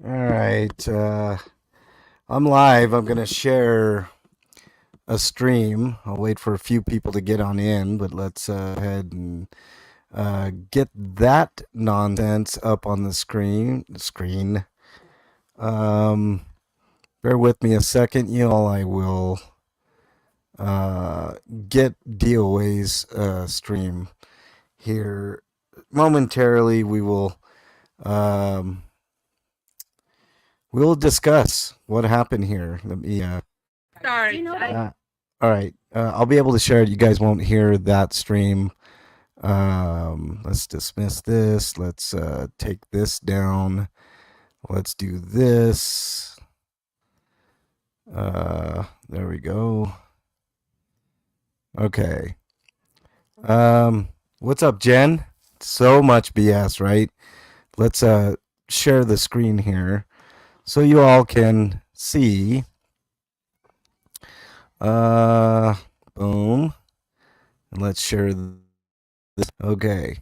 All right. I'm live. I'm going to share a stream. I'll wait for a few people to get on in, but let's go ahead and get that nonsense up on the screen. Um, bear with me a second, you all. I will get DOA's stream here momentarily. Um, we will discuss what happened here. Let me Sorry. all right. I'll be able to share it. You guys won't hear that stream. Let's dismiss this. Let's take this down. Let's do this. There we go. Okay. What's up, Jen? So much BS, right? Let's share the screen here so you all can see. Boom. And let's share this. Okay.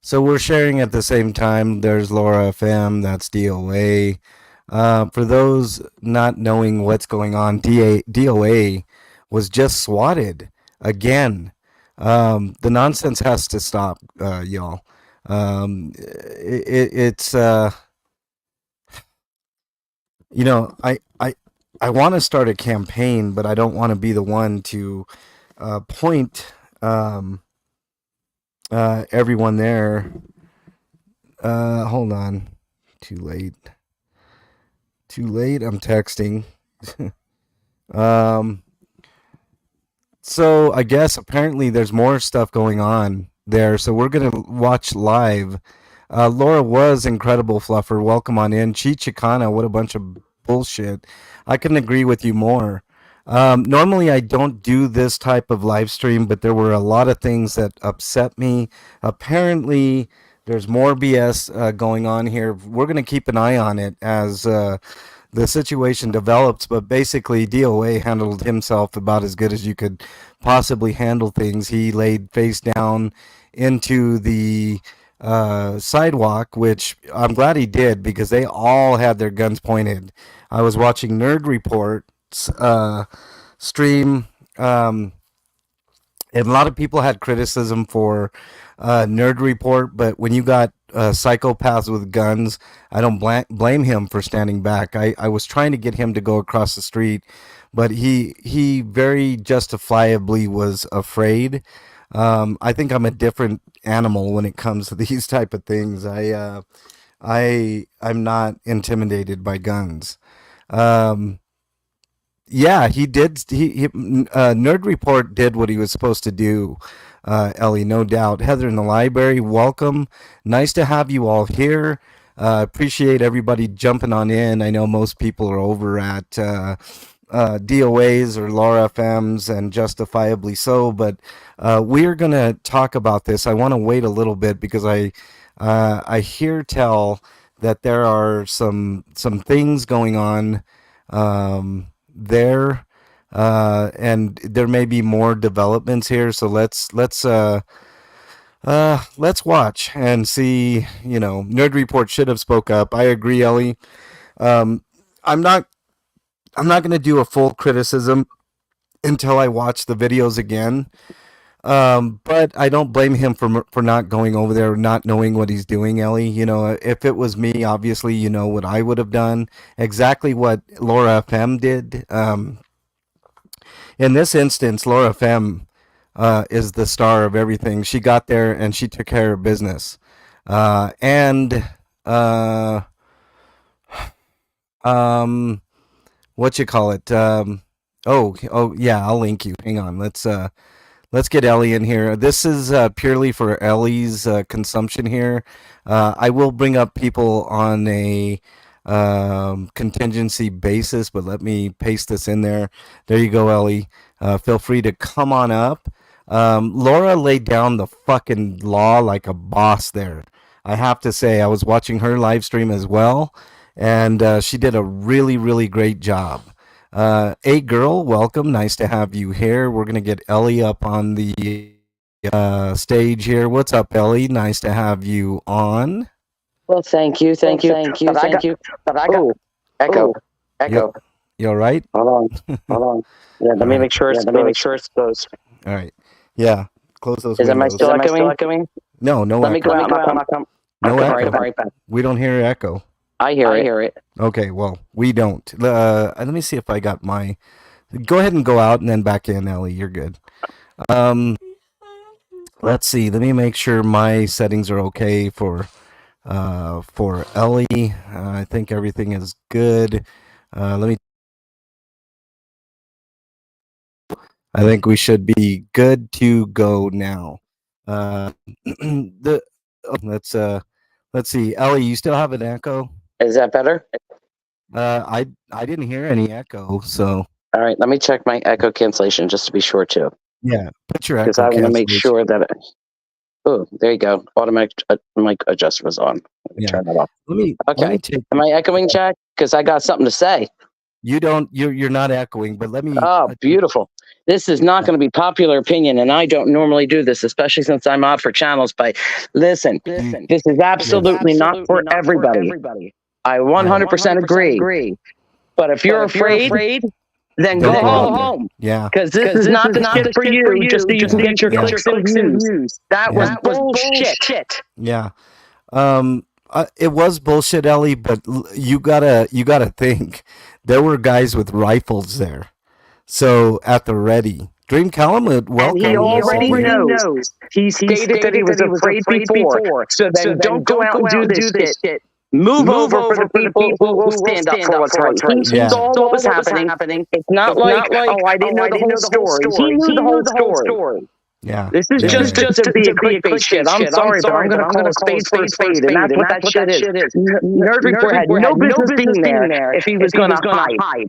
So we're sharing at the same time. There's Laura FM. That's DOA. For those not knowing what's going on, DOA was just swatted again. The nonsense has to stop, y'all. It's I want to start a campaign, but I don't want to be the one to point everyone there. Hold on. Too late. I'm texting. So I guess apparently there's more stuff going on there. So we're going to watch live. Laura was incredible, Fluffer. Welcome on in. Chicana, what a bunch of bullshit. I couldn't agree with you more. Normally I don't do this type of live stream, but there were a lot of things that upset me. Apparently there's more BS going on here. We're going to keep an eye on it as the situation develops, but basically DOA handled himself about as good as you could possibly handle things. He laid face down into the sidewalk, which I'm glad he did because they all had their guns pointed. I was watching Nerd Report's stream, and a lot of people had criticism for Nerd Report, but when you got psychopaths with guns, I don't blame him for standing back. I was trying to get him to go across the street, but he very justifiably was afraid. I think I'm a different animal when it comes to these type of things. I'm not intimidated by guns. Um, yeah, he did. Nerd Report did what he was supposed to do. Ellie, no doubt. Heather in the library, welcome. Nice to have you all here. Appreciate everybody jumping on in. I know most people are over at DOAs or Laura FMs, and justifiably so. But we're gonna talk about this. I want to wait a little bit because I hear tell that there are some things going on there, and there may be more developments here. So let's watch and see. You know, Nerd Report should have spoke up. I agree, Ellie. Um, I'm not going to do a full criticism until I watch the videos again. But I don't blame him for not going over there, not knowing what he's doing, Ellie. You know, if it was me, obviously, you know what I would have done. Exactly what Laura FM did. In this instance, Laura FM is the star of everything. She got there and she took care of business. And um, what you call it? Oh yeah, I'll link you. Hang on. Let's get Ellie in here. This is purely for Ellie's consumption here. I will bring up people on a contingency basis, but let me paste this in there. There you go, Ellie. Feel free to come on up. Laura laid down the fucking law like a boss there. I have to say, I was watching her live stream as well, and she did a really, really great job. Hey girl, welcome. Nice to have you here. We're going to get Ellie up on the stage here. What's up, Ellie? Nice to have you on. Well, thank you. But I got echo. You all right? Hold on. Yeah, let me make sure it's goes. All right. Yeah. Close those Is am I windows. still echoing? No, no Let me echo. go out and I'll come. No Okay, echo. right back. We don't hear echo. I hear it. Okay, well, we don't. Let me see if I got my. Go ahead and go out and then back in, Ellie. You're good. Let's see. Let me make sure my settings are okay for Ellie. I think everything is good. Let me. I think we should be good to go now. Let's see. Ellie, you still have an echo? Is that better? I didn't hear any echo, so All right, let me check my echo cancellation just to be sure too, yeah, put your because echo I want to make cancellation. sure that. Oh, there you go. Automatic mic adjust was on. Let me turn that off. Let me take. Am I echoing, Jack? Because I got something to say. You don't. You're not echoing, but let me. Oh, beautiful. This is not going to be popular opinion, and I don't normally do this, especially since I'm out for channels. But listen, this is absolutely not for everybody. I 100% agree. But if you're afraid, then go home. Yeah. Because this is not the shit for you, just so you can get your clicks and views. That was bullshit. Yeah. It was bullshit, Ellie, but you gotta think there were guys with rifles there, so at the ready. Dream Calamud, welcome. And he already knows. He stated that he was afraid before. So then don't go out and do this shit. Move over for the people who will stand up for what's right. He saw what was happening. It's not like, oh, I didn't know the whole story. He knew the whole story. Yeah. This is just to be a clickbait shit. I'm sorry, but I'm going to call a spade for a spade, and that's what that shit is. Nerd Report had no business being there if he was going to hide.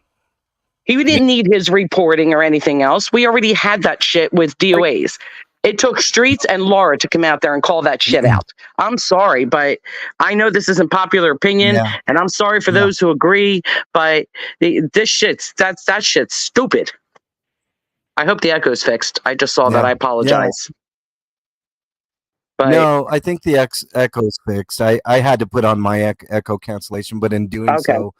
He didn't need his reporting or anything else. We already had that shit with DOAs. It took Streets and Laura to come out there and call that shit out. I'm sorry, but I know this isn't popular opinion, and I'm sorry for those who agree, but that shit's stupid. I hope the echo's fixed. I just saw that. I apologize. But no, I think the echo's fixed. I had to put on my echo cancellation, but in doing so,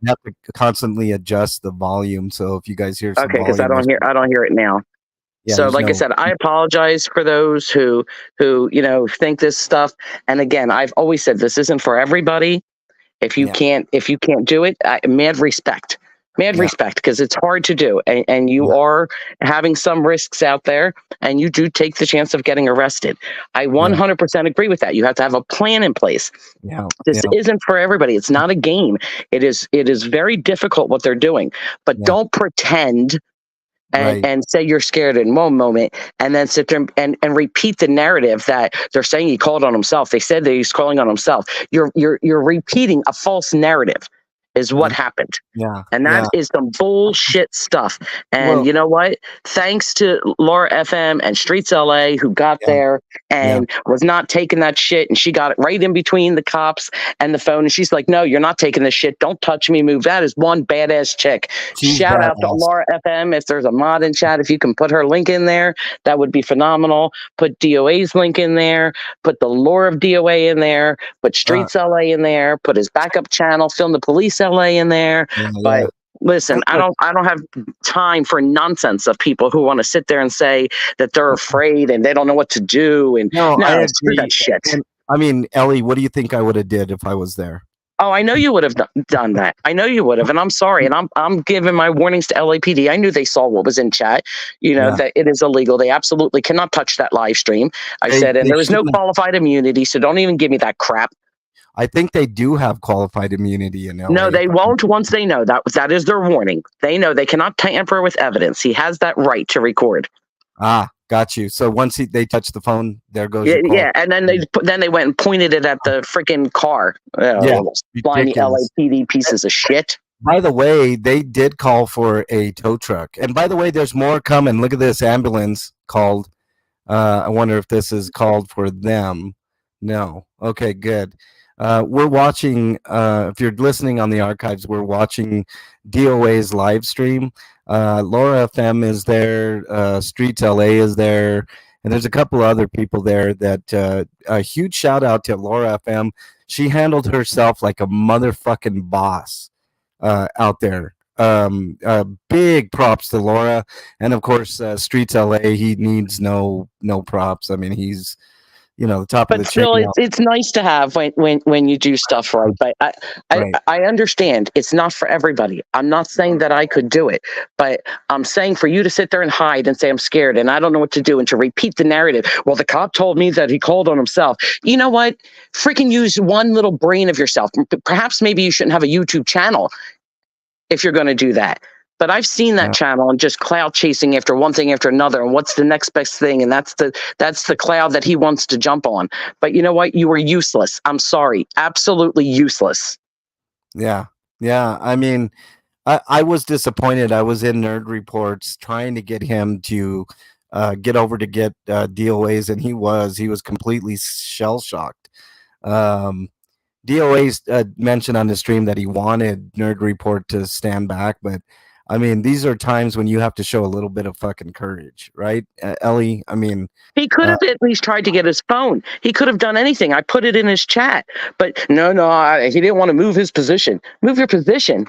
I have to constantly adjust the volume. So if you guys hear some because I don't hear it now. Yeah, so like I said, I apologize for those who think this stuff. And again, I've always said this isn't for everybody. If you can't do it, mad respect, because it's hard to do, and you are having some risks out there, and you do take the chance of getting arrested. I 100% agree with that. You have to have a plan in place. This isn't for everybody. It's not a game. It is very difficult what they're doing, but don't pretend and say you're scared in one moment and then sit there and repeat the narrative that they're saying he called on himself. They said that he's calling on himself. You're repeating a false narrative is what happened. And that is some bullshit stuff. And you know what? Thanks to Laura FM and Streets LA who got there and was not taking that shit. And she got it right in between the cops and the phone. And she's like, no, you're not taking this shit. Don't touch me, move. That is one badass chick. Shout out to Laura FM. If there's a mod in chat, if you can put her link in there, that would be phenomenal. Put DOA's link in there. Put the lore of DOA in there. Put Streets LA in there. Put his backup channel. Film the Police LA in there. But listen, I don't have time for nonsense of people who want to sit there and say that they're afraid and they don't know what to do. And no, screw that shit. And, I mean, Ellie, what do you think I would have did if I was there? Oh, I know you would have done that. I know you would have, and I'm sorry. And I'm giving my warnings to LAPD. I knew they saw what was in chat. That it is illegal. They absolutely cannot touch that live stream. I said, and there is no qualified immunity, so don't even give me that crap. I think they do have qualified immunity in LA. No, they won't once they know that is their warning. They know they cannot tamper with evidence. He has that right to record. Ah, got you. So once they touch the phone, there goes your call. And then they went and pointed it at the freaking car. Slimy LAPD pieces of shit. By the way, they did call for a tow truck. And by the way, there's more coming. Look at this ambulance called. I wonder if this is called for them. No. Okay, good. We're watching, if you're listening on the archives, we're watching DOA's live stream. Laura FM is there, Streets LA is there, and there's a couple of other people there that a huge shout out to Laura FM. She handled herself like a motherfucking boss out there. Big props to Laura, and of course, Streets LA. He needs no props. I mean, he's the top of But the chain still, now. it's nice to have when you do stuff right. But Right. I understand it's not for everybody. I'm not saying that I could do it, but I'm saying for you to sit there and hide and say I'm scared and I don't know what to do and to repeat the narrative. Well, the cop told me that he called on himself. You know what? Freaking use one little brain of yourself. Perhaps maybe you shouldn't have a YouTube channel if you're going to do that. But I've seen that channel and just cloud chasing after one thing after another, and what's the next best thing, and that's the cloud that he wants to jump on. But you know what? You were useless. I'm sorry, absolutely useless. Yeah, yeah. I mean, I was disappointed. I was in Nerd Reports trying to get him to get over to get DOAs, and he was completely shell shocked. DOA's mentioned on the stream that he wanted Nerd Report to stand back, but I mean, these are times when you have to show a little bit of fucking courage, right, Ellie? I mean, he could have at least tried to get his phone. He could have done anything. I put it in his chat, but no, he didn't want to move his position. Move your position.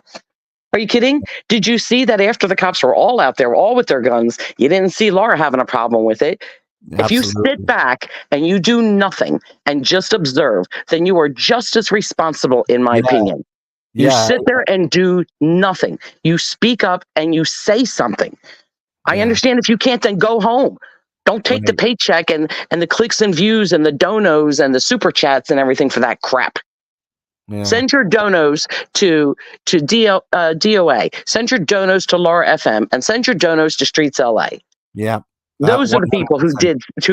Are you kidding? Did you see that after the cops were all out there, all with their guns, you didn't see Laura having a problem with it? If you sit back and you do nothing and just observe, then you are just as responsible, in my opinion. You sit there and do nothing. You speak up and you say something. I understand if you can't, then go home. Don't take the paycheck and the clicks and views and the donos and the super chats and everything for that crap. Yeah. Send your donos to DOA. Send your donos to Laura FM and send your donos to Streets LA. Yeah. Those are the people who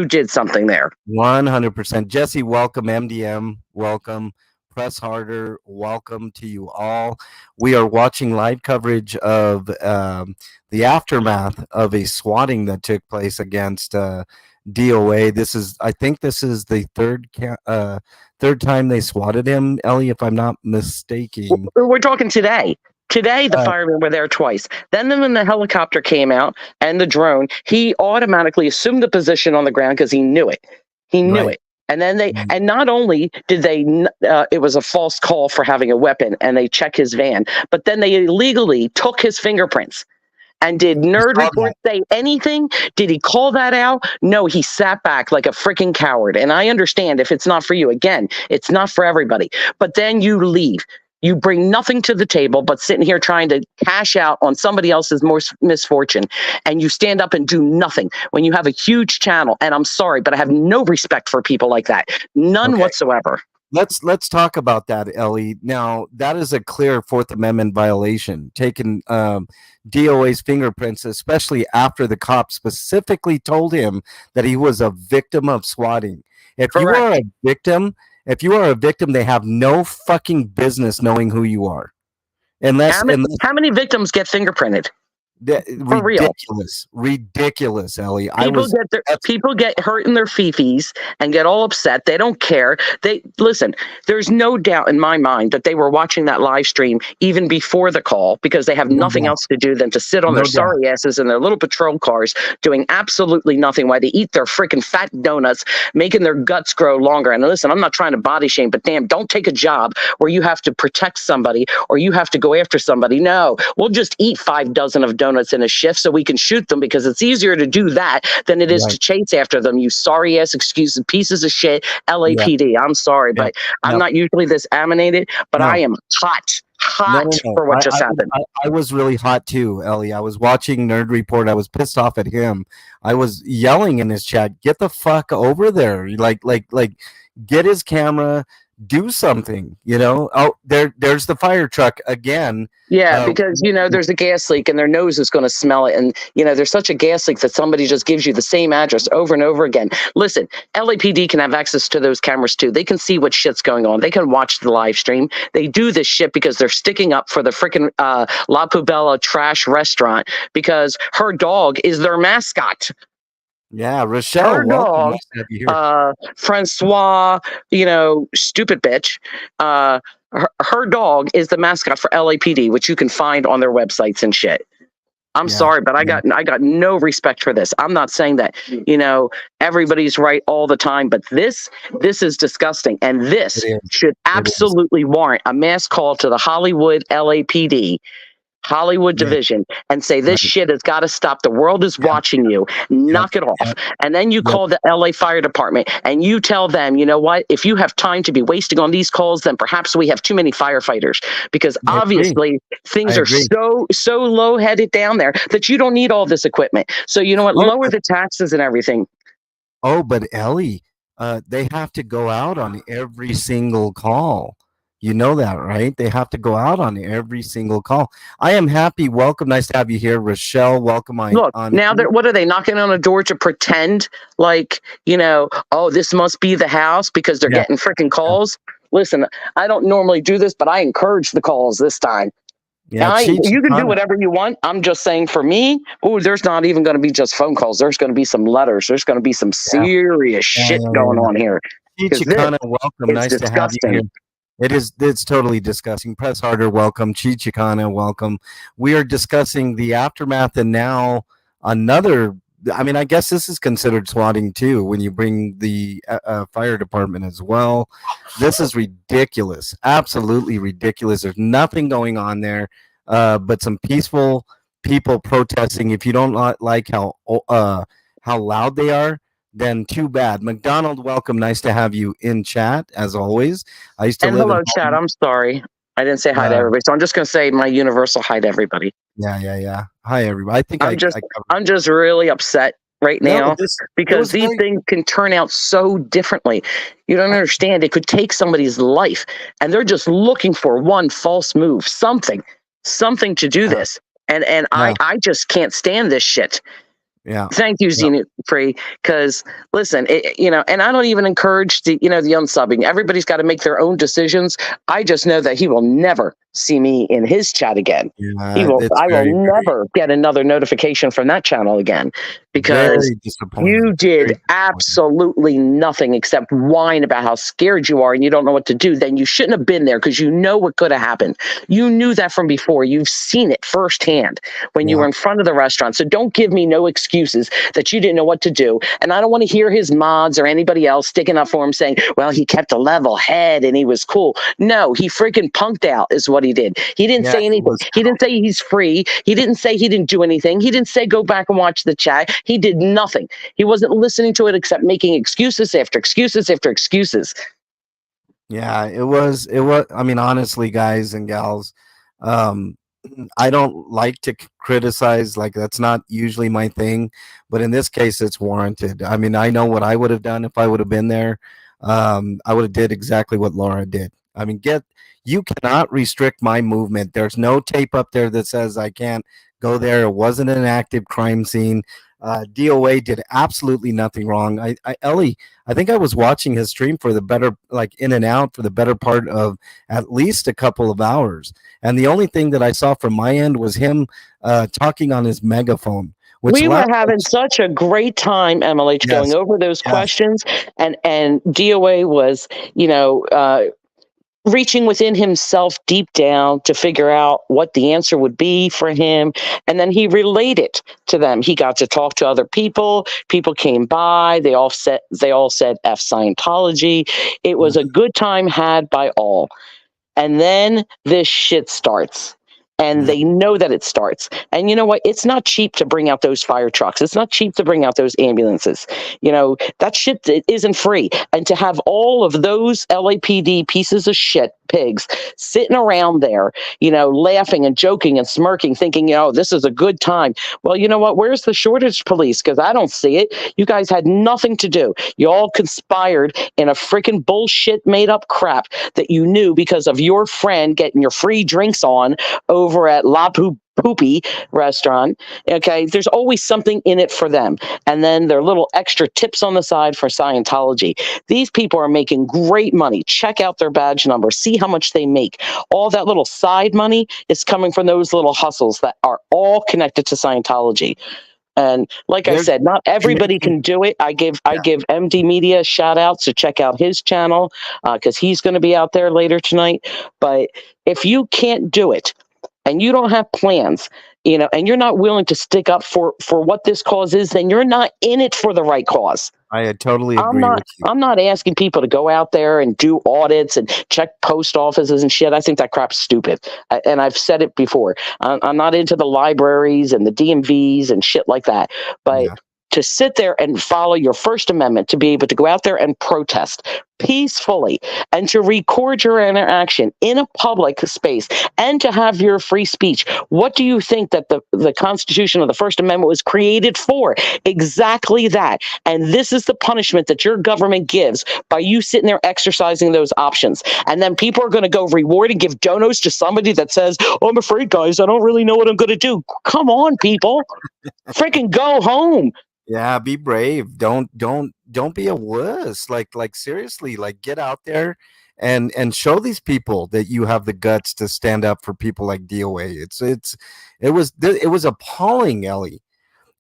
did something there. 100%. Jesse, welcome. MDM, welcome. Press Harder, welcome to you all. We are watching live coverage of the aftermath of a swatting that took place against DOA. I think this is the third time they swatted him, Ellie, if I'm not mistaken. We're talking today. Today, the firemen were there twice. Then when the helicopter came out and the drone, he automatically assumed the position on the ground because he knew it. He knew it. And then and not only did they, it was a false call for having a weapon and they check his van, but then they illegally took his fingerprints. And did Nerd Report say anything? Did he call that out? No, he sat back like a freaking coward. And I understand if it's not for you. Again, it's not for everybody. But then you leave. You bring nothing to the table but sitting here trying to cash out on somebody else's misfortune. And you stand up and do nothing when you have a huge channel. And I'm sorry, but I have no respect for people like that. None whatsoever. Let's talk about that, Ellie. Now, that is a clear Fourth Amendment violation, taking DOA's fingerprints, especially after the cop specifically told him that he was a victim of swatting. If you are a victim, they have no fucking business knowing who you are. Unless how many victims get fingerprinted? Ridiculous, Ellie. People get hurt in their fifis and get all upset. They don't care. Listen. There's no doubt in my mind that they were watching that live stream even before the call because they have nothing else to do than to sit on their sorry asses in their little patrol cars doing absolutely nothing while they eat their freaking fat donuts, making their guts grow longer. And listen, I'm not trying to body shame, but damn, don't take a job where you have to protect somebody or you have to go after somebody. No, we'll just eat 5 dozen of donuts in a shift so we can shoot them because it's easier to do that than it is to chase after them. You sorry ass excuses, pieces of shit, LAPD. I'm sorry, but I'm not usually this animated, but I am hot for what just happened. I was really hot too, Ellie. I was watching Nerd Report. I was pissed off at him. I was yelling in his chat, "Get the fuck over there! Like, get his camera." Do something, Oh, there's the fire truck again. Yeah, because there's a gas leak and their nose is going to smell it, and there's such a gas leak that somebody just gives you the same address over and over again. Listen, LAPD can have access to those cameras too. They can see what shit's going on. They can watch the live stream. They do this shit because they're sticking up for the freaking La Poubella trash restaurant because her dog is their mascot. Yeah, Rochelle. Her dog, Francois, stupid bitch. Her dog is the mascot for LAPD, which you can find on their websites and shit. I'm sorry, but I got no respect for this. I'm not saying that, everybody's right all the time, but this is disgusting. And this It is. should It is. absolutely warrant a mass call to the Hollywood LAPD, Hollywood Yeah. division, and say this Right. shit has got to stop. The world is watching you. Yep. Knock it off. Yep. And then you Yep. call the LA Fire Department and you tell them, you know what? If you have time to be wasting on these calls, then perhaps we have too many firefighters, because I agree. obviously things I are agree. so low headed down there that you don't need all this equipment. So you know what? Oh, Lower the taxes and everything. but Ellie, they have to go out on every single call. You know that, right? They have to go out on every single call. I am happy. Welcome. Nice to have you here, Rochelle. Welcome Look, on. now what are they knocking on a door to pretend like, oh, this must be the house because they're Yeah. getting freaking calls? Listen, I don't normally do this, but I encourage the calls this time. Yeah. You can do whatever you want. I'm just saying, for me, there's not even going to be just phone calls. There's going to be some letters. There's going to be some serious shit going on here. Chicana, welcome. Nice disgusting. to have you here. It's totally disgusting. Press harder, welcome. Chicana, welcome. We are discussing the aftermath, and now another. I mean, I guess this is considered swatting too when you bring the fire department as well. This is ridiculous, absolutely ridiculous. There's nothing going on there, but some peaceful people protesting. If you don't like how loud they are, then too bad. McDonald, welcome. Nice to have you in chat as always. I used to live hello, in chat. I'm sorry. I didn't say hi to everybody. So I'm just going to say my universal hi to everybody. Yeah. Hi, everybody. I think I'm just really upset right now because these things can turn out so differently. You don't understand. It could take somebody's life, and they're just looking for one false move, something to do this. And I just can't stand this shit. Yeah. Thank you, Zenith Free. Because listen, and I don't even encourage the unsubbing. Everybody's got to make their own decisions. I just know that he will never see me in his chat again. I will never get another notification from that channel again, because you did absolutely nothing except whine about how scared you are and you don't know what to do. Then you shouldn't have been there, because you know what could have happened. You knew that from before. You've seen it firsthand when you were in front of the restaurant. So don't give me no excuses that you didn't know what to do. And I don't want to hear his mods or anybody else sticking up for him saying, well, he kept a level head and he was cool. No, he freaking punked out is what he did. He didn't say anything. He didn't say he's free. He didn't say he didn't do anything. He didn't say go back and watch the chat. He did nothing. He wasn't listening to it except making excuses after excuses after excuses. Yeah, it was. I mean, honestly, guys and gals, I don't like to criticize. Like, that's not usually my thing, but in this case, it's warranted. I mean, I know what I would have done if I would have been there. I would have did exactly what Laura did. I mean, you cannot restrict my movement. There's no tape up there that says I can't go there. It wasn't an active crime scene. DOA did absolutely nothing wrong. Ellie, I think I was watching his stream for the better, like in and out for the better part of at least a couple of hours. And the only thing that I saw from my end was him talking on his megaphone. We were having such a great time, MLH, going over those questions. And DOA was, reaching within himself deep down to figure out what the answer would be for him. And then he relayed it to them. He got to talk to other people. People came by. They all said F Scientology. It was a good time had by all. And then this shit starts. And they know that it starts. And you know what? It's not cheap to bring out those fire trucks. It's not cheap to bring out those ambulances. That shit isn't free. And to have all of those LAPD pieces of shit pigs sitting around there, laughing and joking and smirking, thinking, this is a good time. Well, you know what? Where's the shortage police? Because I don't see it. You guys had nothing to do. You all conspired in a freaking bullshit made up crap that you knew because of your friend getting your free drinks on over at La Poopy restaurant. Okay, there's always something in it for them, and then their little extra tips on the side for Scientology. These people are making great money. Check out their badge number, see how much they make. All that little side money is coming from those little hustles that are all connected to Scientology. And like I said, not everybody can do it. I give MD Media a shout out to check out his channel because he's going to be out there later tonight. But if you can't do it, and you don't have plans, and you're not willing to stick up for what this cause is, then you're not in it for the right cause. I totally I'm agree not with you. I'm not asking people to go out there and do audits and check post offices and shit. I think that crap's stupid. And I've said it before. I'm not into the libraries and the DMVs and shit like that. But Yeah. to sit there and follow your First Amendment, to be able to go out there and protest peacefully and to record your interaction in a public space and to have your free speech. What do you think that the Constitution of the First Amendment was created for? Exactly that. And this is the punishment that your government gives by you sitting there exercising those options. And then people are going to go reward and give donos to somebody that says, oh, I'm afraid, guys, I don't really know what I'm going to do. Come on, people. Freaking go home. Yeah, be brave. Don't be a wuss. Like seriously, like get out there and show these people that you have the guts to stand up for people like DOA. It was appalling, Ellie.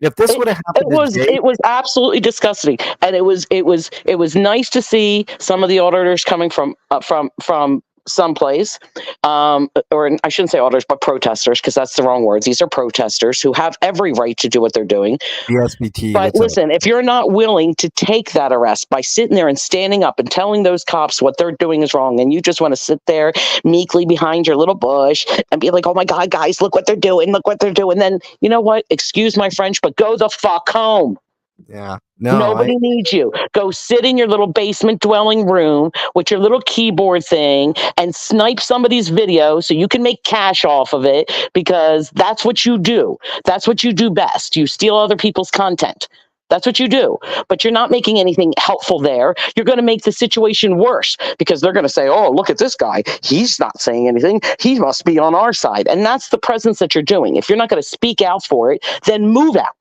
If this would have happened today, it was absolutely disgusting, and it was nice to see some of the auditors coming from someplace, or I shouldn't say auditors, but protesters, because that's the wrong word. These are protesters who have every right to do what they're doing. BSBT, But what's up? listen, if you're not willing to take that arrest by sitting there and standing up and telling those cops what they're doing is wrong, and you just want to sit there meekly behind your little bush and be like, oh my God, guys, look what they're doing, then you know what? Excuse my French, but go the fuck home. Yeah. No, Nobody needs you. Go sit in your little basement dwelling room with your little keyboard thing and snipe somebody's video so you can make cash off of it, because that's what you do. That's what you do best. You steal other people's content. That's what you do. But you're not making anything helpful there. You're going to make the situation worse, because they're going to say, oh, look at this guy. He's not saying anything. He must be on our side. And that's the presence that you're doing. If you're not going to speak out for it, then move out.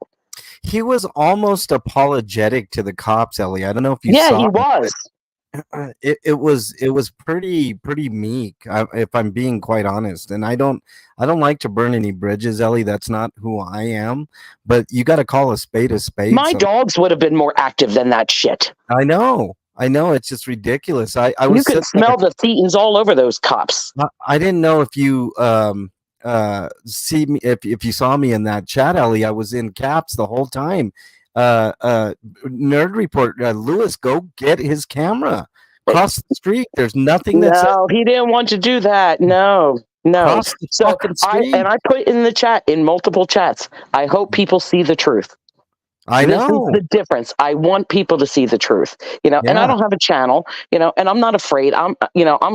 he was almost apologetic to the cops, Ellie. I don't know if you Yeah, saw he it, was. it was pretty meek, if I'm being quite honest. And I don't like to burn any bridges, Ellie. That's not who I am. But you got to call a spade a spade. My dogs would have been more active than that shit. I know. It's just ridiculous. I was. You could smell the thetans all over those cops. I didn't know if you see me, if you saw me in that chat, Ellie. I was in caps the whole time. Nerd Report, Lewis, go get his camera. Cross the street. There's nothing that's. No, he didn't want to do that. No. Cross the So fucking street. I put in the chat, in multiple chats, I hope people see the truth. I know. This is the difference. I want people to see the truth, and I don't have a channel, and I'm not afraid. I'm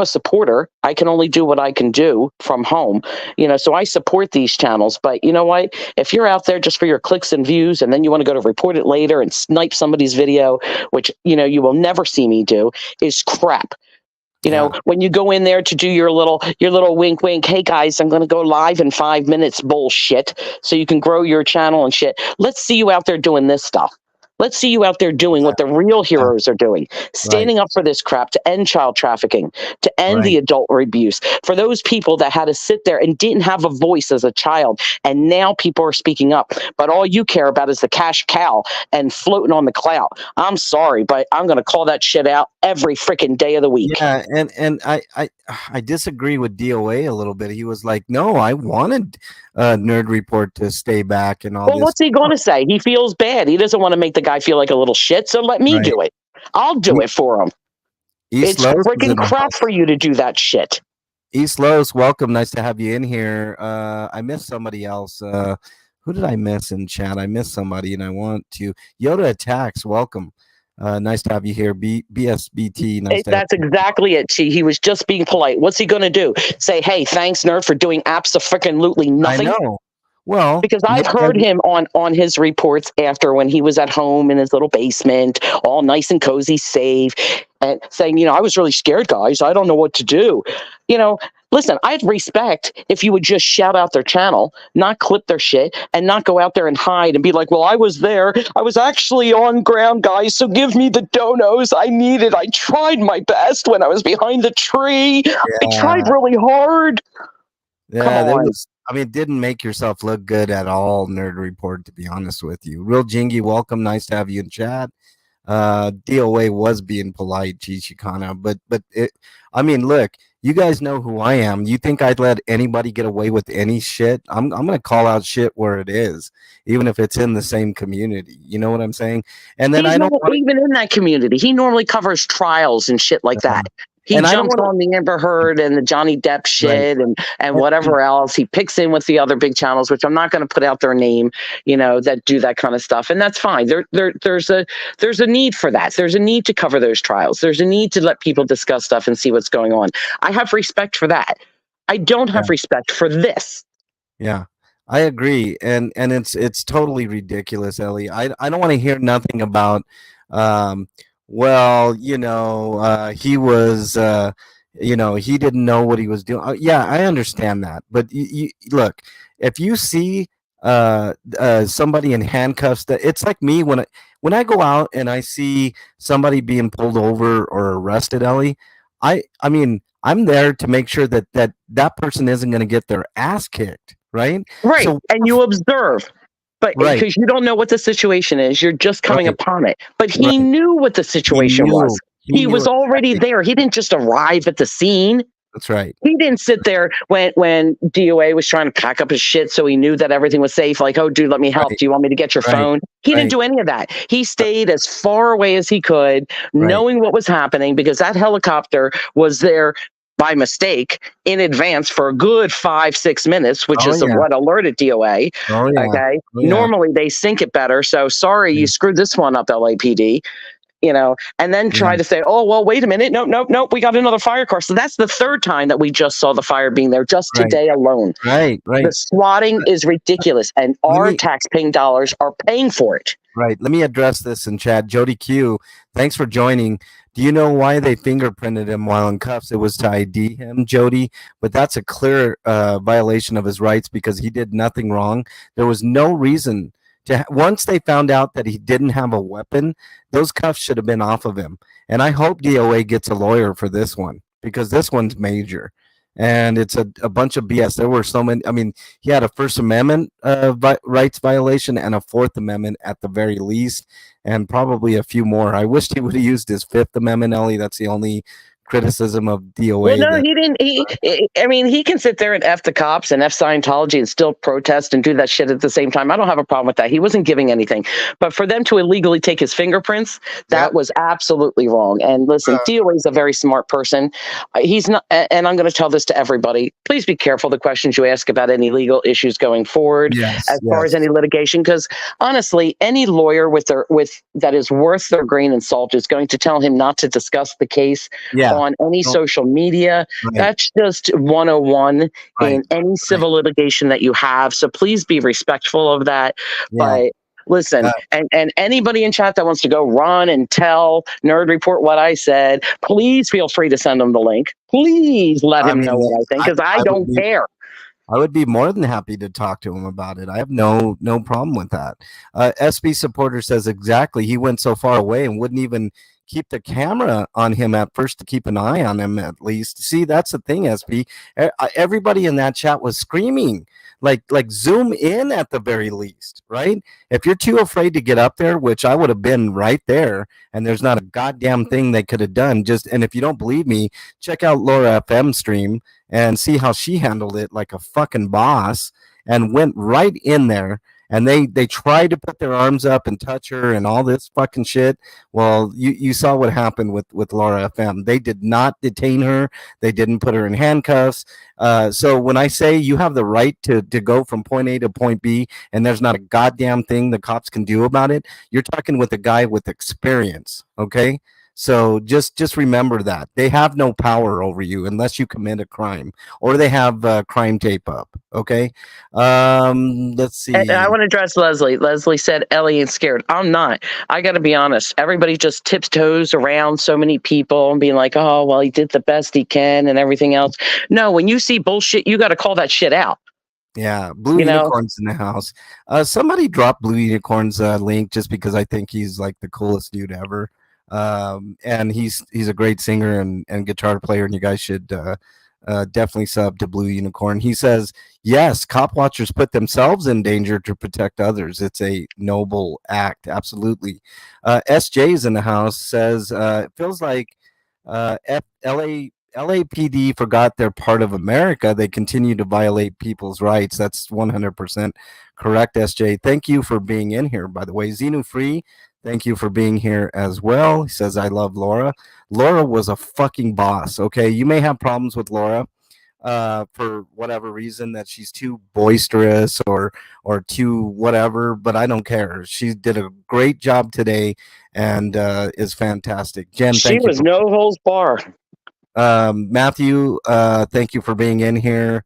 a supporter. I can only do what I can do from home, so I support these channels. But you know what? If you're out there just for your clicks and views, and then you want to go to report it later and snipe somebody's video, which, you will never see me do, is crap. When you go in there to do your little wink, wink, hey guys, I'm going to go live in 5 minutes bullshit, so you can grow your channel and shit. Let's see you out there doing this stuff. Let's see you out there doing what the real heroes are doing, standing up for this crap, to end child trafficking, to end the adult abuse, for those people that had to sit there and didn't have a voice as a child. And now people are speaking up, but all you care about is the cash cow and floating on the cloud. I'm sorry, but I'm going to call that shit out every freaking day of the week. Yeah. And I disagree with DOA a little bit. He was like, no, I wanted Nerd Report to stay back and all this. What's he going to say? He feels bad. He doesn't want to make the guy feel like a little shit, so let me do it. I'll do it for him. It's freaking crap for you to do that shit. East Los, welcome. Nice to have you in here. I missed somebody else. Who did I miss in chat? I missed somebody, and I want to. Yoda Attacks, welcome. Nice to have you here. BSBT. Nice That's exactly it. He was just being polite. What's he going to do? Say, hey, thanks, nerd, for doing absolutely nothing? I know. Well, because I've heard him on his reports after, when he was at home in his little basement, all nice and cozy, safe, and saying, I was really scared, guys. I don't know what to do. Listen, I'd respect if you would just shout out their channel, not clip their shit, and not go out there and hide and be like, well, I was there. I was actually on ground, guys. So give me the donos I needed. I tried my best when I was behind the tree. Yeah. I tried really hard. Yeah, it didn't make yourself look good at all, Nerd Report, to be honest with you. Real Jingy, welcome. Nice to have you in chat. DOA was being polite, Chicana, but look, You guys know who I am. You think I'd let anybody get away with any shit? I'm gonna call out shit where it is, even if it's in the same community. You know what I'm saying? And then He's I don't not want even in that community. He normally covers trials and shit like to, that. He and I don't jumps want to. on the Amber Heard and the Johnny Depp Right. shit and whatever else. He picks in with the other big channels, which I'm not going to put out their name, that do that kind of stuff, and that's fine. There's a need for that. There's a need to cover those trials. There's a need to let people discuss stuff and see what's going on. I have respect for that. I don't Yeah. have respect for this. Yeah, I agree, and it's totally ridiculous, Ellie. I don't want to hear nothing about, um, well, he was, he didn't know what he was doing. Yeah, I understand that, but look, if you see somebody in handcuffs, that it's like me when I go out and I see somebody being pulled over or arrested, Ellie. I mean, I'm there to make sure that person isn't going to get their ass kicked, right? Right. So And you observe, but right, because you don't know what the situation is, you're just coming right, upon it. But he right. knew what the He situation was. knew. He He knew was already exactly. there. He didn't just arrive at the scene. That's right. He didn't sit there when DOA was trying to pack up his shit so he knew that everything was safe. Like, oh, dude, let me help. Right, Do you want me to get your right, phone? He didn't right, do any of that. He stayed as far away as he could, right. knowing what was happening because that helicopter was there by mistake in advance for a good 5-6 minutes, which Oh is yeah. what alerted DOA. Oh yeah. Okay. Oh yeah. Normally they sync it better. So sorry, you Yeah. screwed this one up, LAPD, and then Yeah. try to say, oh, well, wait a minute. Nope, nope, nope. We got another fire car. So that's the third time that we just saw the fire being there just Right. today alone. Right. The Right. swatting is ridiculous, and Let our me taxpaying dollars are paying for it. Right. Let me address this in chat. Jody Q, thanks for joining. Do you know why they fingerprinted him while in cuffs? It was to ID him, Jody, but that's a clear violation of his rights because he did nothing wrong. There was no reason once they found out that he didn't have a weapon, those cuffs should have been off of him. And I hope DOA gets a lawyer for this one because this one's major. And it's a bunch of BS. There were so many. I mean, he had a First Amendment rights violation and a Fourth Amendment at the very least, and probably a few more. I wished he would have used his Fifth Amendment, Ellie. That's the only criticism of Well, DOA no, that. he didn't. I mean, he can sit there and F the cops and F Scientology and still protest and do that shit at the same time. I don't have a problem with that. He wasn't giving anything. But for them to illegally take his fingerprints, Yep. that was absolutely wrong. And listen, DOA is a very smart person. He's not, and I'm going to tell this to everybody. Please be careful the questions you ask about any legal issues going forward, Yes. as far as Yes. any litigation, because honestly, any lawyer with that is worth their grain and salt is going to tell him not to discuss the case Yeah. on any Don't- social media. Right. That's just 101 Right. in any Right. civil litigation that you have. So please be respectful of that. Yeah. But listen, and anybody in chat that wants to go run and tell Nerd Report what I said, please feel free to send them the link. Please let I him know mean, what I think because I I would don't be care. I would be more than happy to talk to him about it. I have no problem with that. SB supporter says exactly. He went so far away and wouldn't even keep the camera on him at first to keep an eye on him at least. See, that's the thing, SB. Everybody in that chat was screaming. Like zoom in at the very least, right? If you're too afraid to get up there, which I would have been right there, and there's not a goddamn thing they could have done. And if you don't believe me, check out Laura FM stream and see how she handled it like a fucking boss and went right in there and they tried to put their arms up and touch her and all this fucking shit. Well, you saw what happened with Laura FM. They did not detain her. They didn't put her in handcuffs. So when I say you have the right to go from point A to point B and there's not a goddamn thing the cops can do about it, you're talking with a guy with experience, okay? So just remember that they have no power over you unless you commit a crime or they have crime tape up. Okay. Let's And I see. want to address Leslie. Leslie said Ellie ain't scared. I'm not. I got to be honest. Everybody just tiptoes around so many people and being like, oh, well, he did the best he can and everything else. No, when you see bullshit, you got to call that shit out. Yeah, Blue You know, Unicorn's in the house. Somebody dropped Blue Unicorn's link just because I think he's like the coolest dude ever. And he's a great singer and guitar player, and you guys should definitely sub to Blue Unicorn. He says, yes, cop watchers put themselves in danger to protect others. It's a noble act. Absolutely. SJ's in the house says, it feels like LAPD forgot they're part of America. They continue to violate people's rights. That's 100% correct, SJ. Thank you for being in here, by the way. Xenu Free, thank you for being here as well. He says, I love Laura. Laura was a fucking boss, okay? You may have problems with Laura for whatever reason, that she's too boisterous or too whatever, but I don't care. She did a great job today and is fantastic. Jen, she was no holds bar. Matthew, thank you for being in here.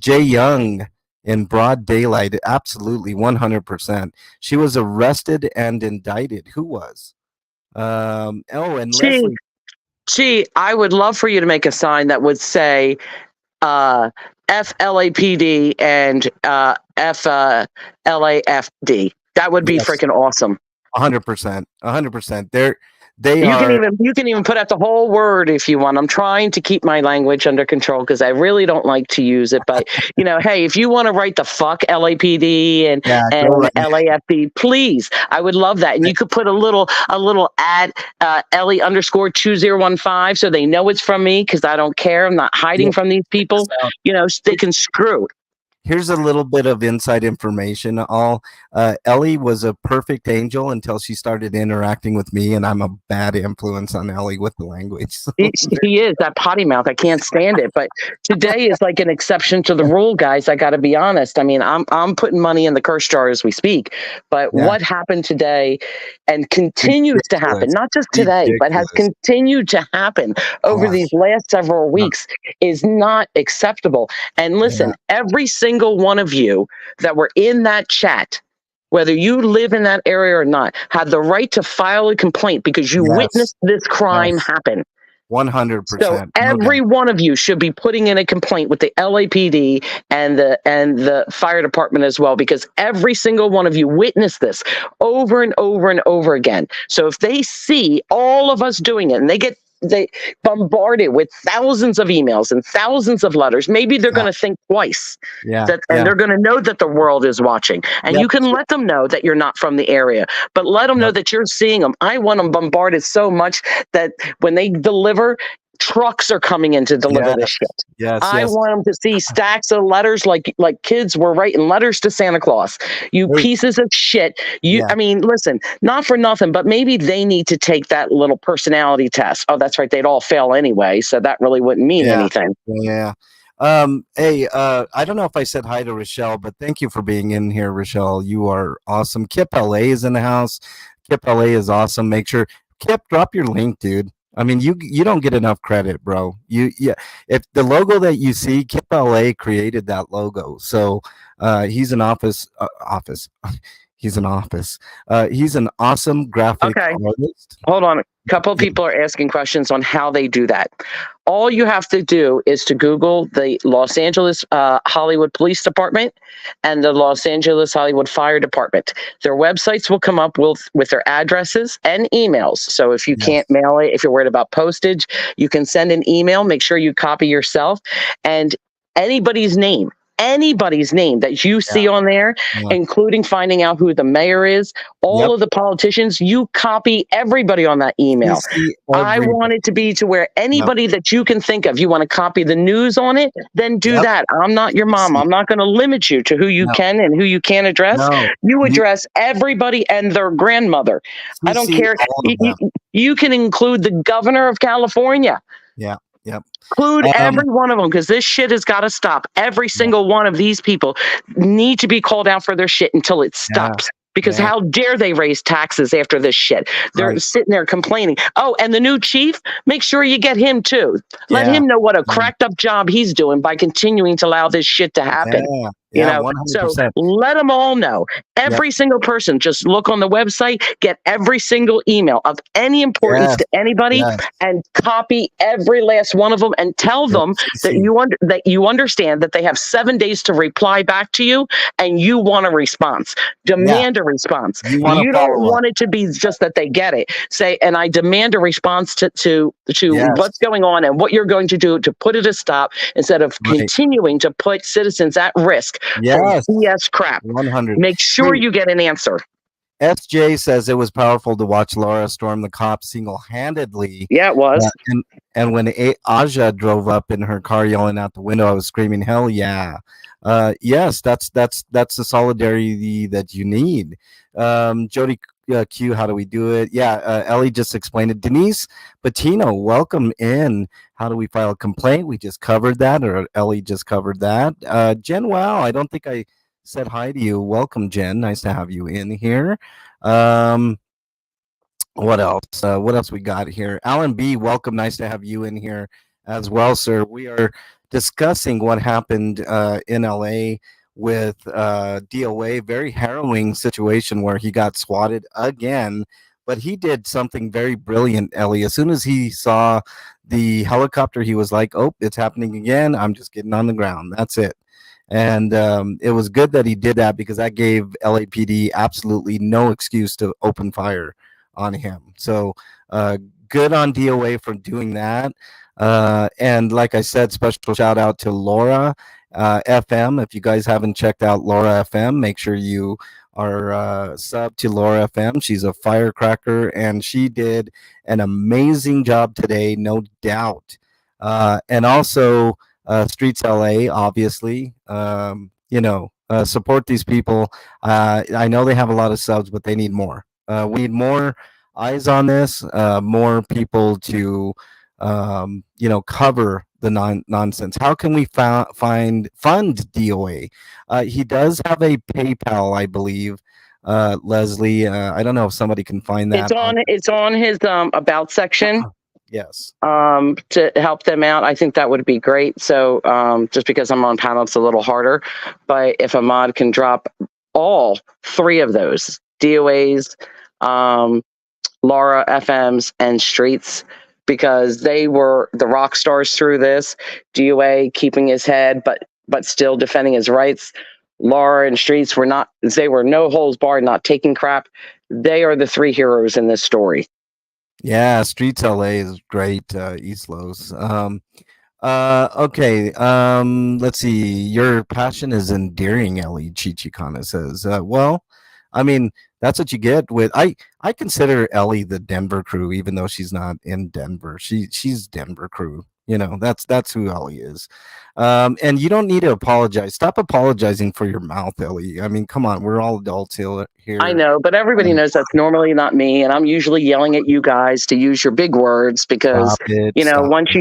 Jay Young in broad daylight, absolutely 100%. She was arrested and indicted. Who was? And Leslie. Gee, I would love for you to make a sign that would say FLAPD and FLAFD. That would be freaking awesome. 100%. 100%. You can even put out the whole word if you want. I'm trying to keep my language under control because I really don't like to use it. But hey, if you want to write the fuck LAPD and LAFD, please, I would love that. And you could put a little ad Ellie_2015 so they know it's from me because I don't care. I'm not hiding from these people. They can screw. Here's a little bit of inside information. Ellie was a perfect angel until she started interacting with me, and I'm a bad influence on Ellie with the language. He is that potty mouth. I can't stand it. But today is like an exception to the rule, guys. I got to be honest. I mean, I'm putting money in the curse jar as we speak. But what happened today and continues to happen, not just today, but has continued to happen over these last several weeks is not acceptable. And listen, every single one of you that were in that chat, whether you live in that area or not, had the right to file a complaint because you witnessed this crime happen. 100%. So every one of you should be putting in a complaint with the LAPD and the fire department as well, because every single one of you witnessed this over and over and over again. So if they see all of us doing it and they bombarded with thousands of emails and thousands of letters, maybe they're going to think twice. And they're going to know that the world is watching. And you can let them know that you're not from the area, but let them know that you're seeing them. I want them bombarded so much that when they deliver, trucks are coming in to deliver this shit. I want them to see stacks of letters like kids were writing letters to Santa Claus. You pieces of shit. I mean, listen, not for nothing, but maybe they need to take that little personality test. Oh, that's right. They'd all fail anyway. So that really wouldn't mean anything. Hey, I don't know if I said hi to Rochelle, but thank you for being in here, Rochelle. You are awesome. Kip LA is in the house. Kip LA is awesome. Make sure, Kip, drop your link, dude. I mean, you don't get enough credit, bro. If the logo that you see, Kip LA created that logo. So he's an office. He's an office. He's an awesome graphic artist. Hold on. A couple of people are asking questions on how they do that. All you have to do is to Google the Los Angeles Hollywood Police Department and the Los Angeles Hollywood Fire Department. Their websites will come up with their addresses and emails. So if you can't mail it, if you're worried about postage, you can send an email. Make sure you copy yourself and anybody's name that you see on there, including finding out who the mayor is, all of the politicians, you copy everybody on that email. I want it to be to where anybody that you can think of, you want to copy the news on it, then do that. I'm not your mom. I'm not going to limit you to who you can and who you can't address. You address everybody and their grandmother. I don't care. You can include the governor of California. Include every one of them because this shit has got to stop. Every single one of these people need to be called out for their shit until it stops. Because how dare they raise taxes after this shit? They're sitting there complaining. Oh, and the new chief, make sure you get him too. Let him know what a cracked up job he's doing by continuing to allow this shit to happen. You know, 100%. So let them all know. Every single person, just look on the website, get every single email of any importance to anybody, and copy every last one of them, and tell them that you understand that they have 7 days to reply back to you, and you want a response. Demand a response. You don't want it to be just that they get it. Say, and I demand a response to what's going on and what you're going to do to put it a stop instead of continuing to put citizens at risk. BS crap. 100. Make sure you get an answer. SJ says it was powerful to watch Laura storm the cops single-handedly. Yeah, it was. And when Aja drove up in her car yelling out the window, I was screaming, "Hell yeah!" Yes, that's the solidarity that you need. Jody Q, how do we do it? Yeah, Ellie just explained it. Denise Patino, welcome in. How do we file a complaint? We just covered that, or Ellie just covered that. Jen, wow, I don't think I said hi to you. Welcome, Jen. Nice to have you in here. Um, what else? What else we got here? Alan B, welcome. Nice to have you in here as well, sir. We are discussing what happened in LA with DOA. Very harrowing situation where he got swatted again, but he did something very brilliant, Ellie. As soon as he saw the helicopter, he was like, "Oh, it's happening again. I'm just getting on the ground. That's it." And it was good that he did that because that gave LAPD absolutely no excuse to open fire on him. So good on DOA for doing that. And like I said, special shout out to Laura FM. If you guys haven't checked out Laura FM, make sure you are sub to Laura FM. She's a firecracker and she did an amazing job today, no doubt. And also, Streets LA, obviously. Support these people. I know they have a lot of subs, but they need more. We need more eyes on this, more people to, cover the nonsense. How can we fund DOA? He does have a PayPal, I believe. Leslie, I don't know if somebody can find that. It's on his about section. Yes. To help them out, I think that would be great. So just because I'm on panel, it's a little harder. But if Ahmad can drop all three of those DOAs, Laura FMs, and Streets, because they were the rock stars through this. DOA keeping his head, but still defending his rights. Laura and Streets were not. They were no holds barred, not taking crap. They are the three heroes in this story. Yeah, Streets LA is great, East Los. Okay, let's see. Your passion is endearing, Ellie Chichikana says. Well, I mean, that's what you get with I consider Ellie the Denver crew, even though she's not in Denver. She's Denver crew. That's who Ellie is. And you don't need to apologize. Stop apologizing for your mouth, Ellie. I mean, come on, we're all adults here. I know, but everybody knows that's normally not me, and I'm usually yelling at you guys to use your big words because once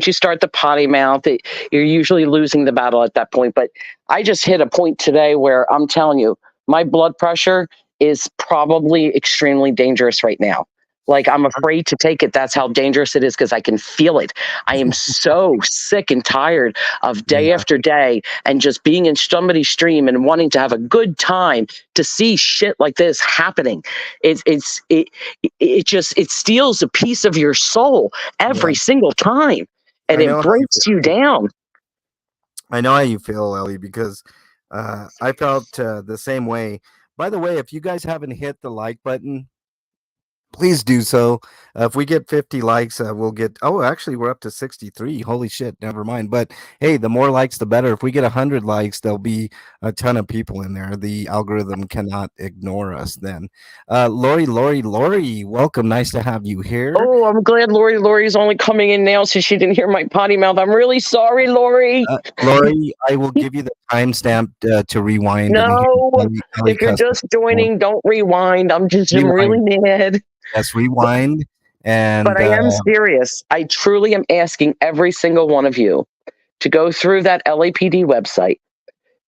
you start the potty mouth, you're usually losing the battle at that point. But I just hit a point today where I'm telling you, my blood pressure is probably extremely dangerous right now. Like, I'm afraid to take it. That's how dangerous it is because I can feel it. I am so sick and tired of day after day and just being in somebody's stream and wanting to have a good time to see shit like this happening. It steals a piece of your soul every single time, and it breaks you down. I know how you feel, Ellie, because I felt the same way. By the way, if you guys haven't hit the like button, please do so. If we get 50 likes, we'll get. Oh, actually, we're up to 63. Holy shit! Never mind. But hey, the more likes, the better. If we get 100 likes, there'll be a ton of people in there. The algorithm cannot ignore us. Then, Lori, welcome. Nice to have you here. Oh, I'm glad Lori's only coming in now, so she didn't hear my potty mouth. I'm really sorry, Lori. Lori, I will give you the timestamp to rewind. No, if you're just joining, don't rewind. I'm really mad. Yes, rewind. But I am serious. I truly am asking every single one of you to go through that LAPD website,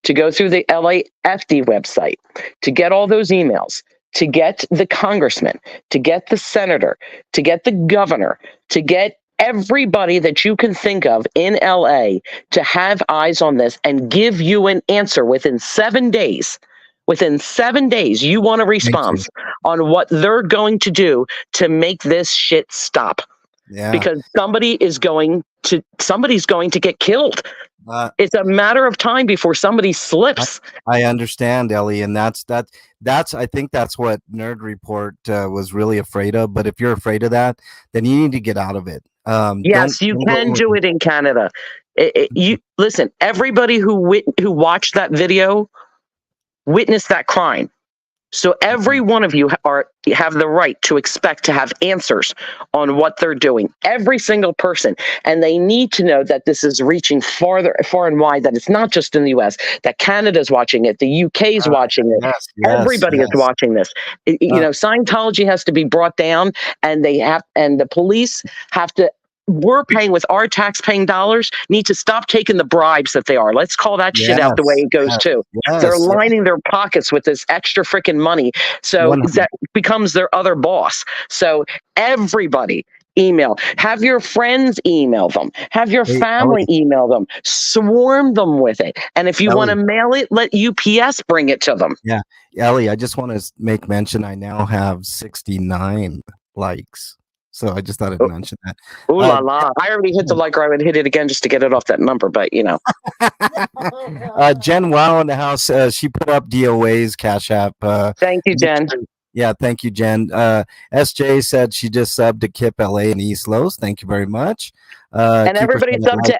to go through the LAFD website, to get all those emails, to get the congressman, to get the senator, to get the governor, to get everybody that you can think of in LA to have eyes on this and give you an answer within 7 days. Within 7 days, you want a response on what they're going to do to make this shit stop. Yeah. Because somebody's going to get killed. It's a matter of time before somebody slips. I understand, Ellie, and that's I think that's what Nerd Report was really afraid of. But if you're afraid of that, then you need to get out of it. Yes, you can do it in Canada. You listen. Everybody who watched that video witnessed that crime. So every one of you have the right to expect to have answers on what they're doing. Every single person. And they need to know that this is reaching far and wide, that it's not just in the US, that Canada's watching it, the UK's watching it. Yes, yes, Everybody is yes. watching this. Scientology has to be brought down, and the police have to. We're paying with our tax-paying dollars, need to stop taking the bribes that they are. Let's call that shit out the way Yes, it goes yes, too. They're yes, lining their pockets with this extra freaking money. So 100. that becomes their other boss. So everybody email. Have your friends email them. Have your Hey, family Ellie, email them. Swarm them with it. And if you want to Ellie, mail it, let UPS bring it to them. yeah, Ellie, I just want to make mention I now have 69 likes. So I just thought I'd mention that. Ooh la la. I already hit the like, or I would hit it again just to get it off that number, but Jen Wow in the house, she put up DOA's Cash App. Thank you, Jen. Yeah, thank you, Jen. SJ said she just subbed to Kip LA and East Los. Thank you very much. And everybody's up to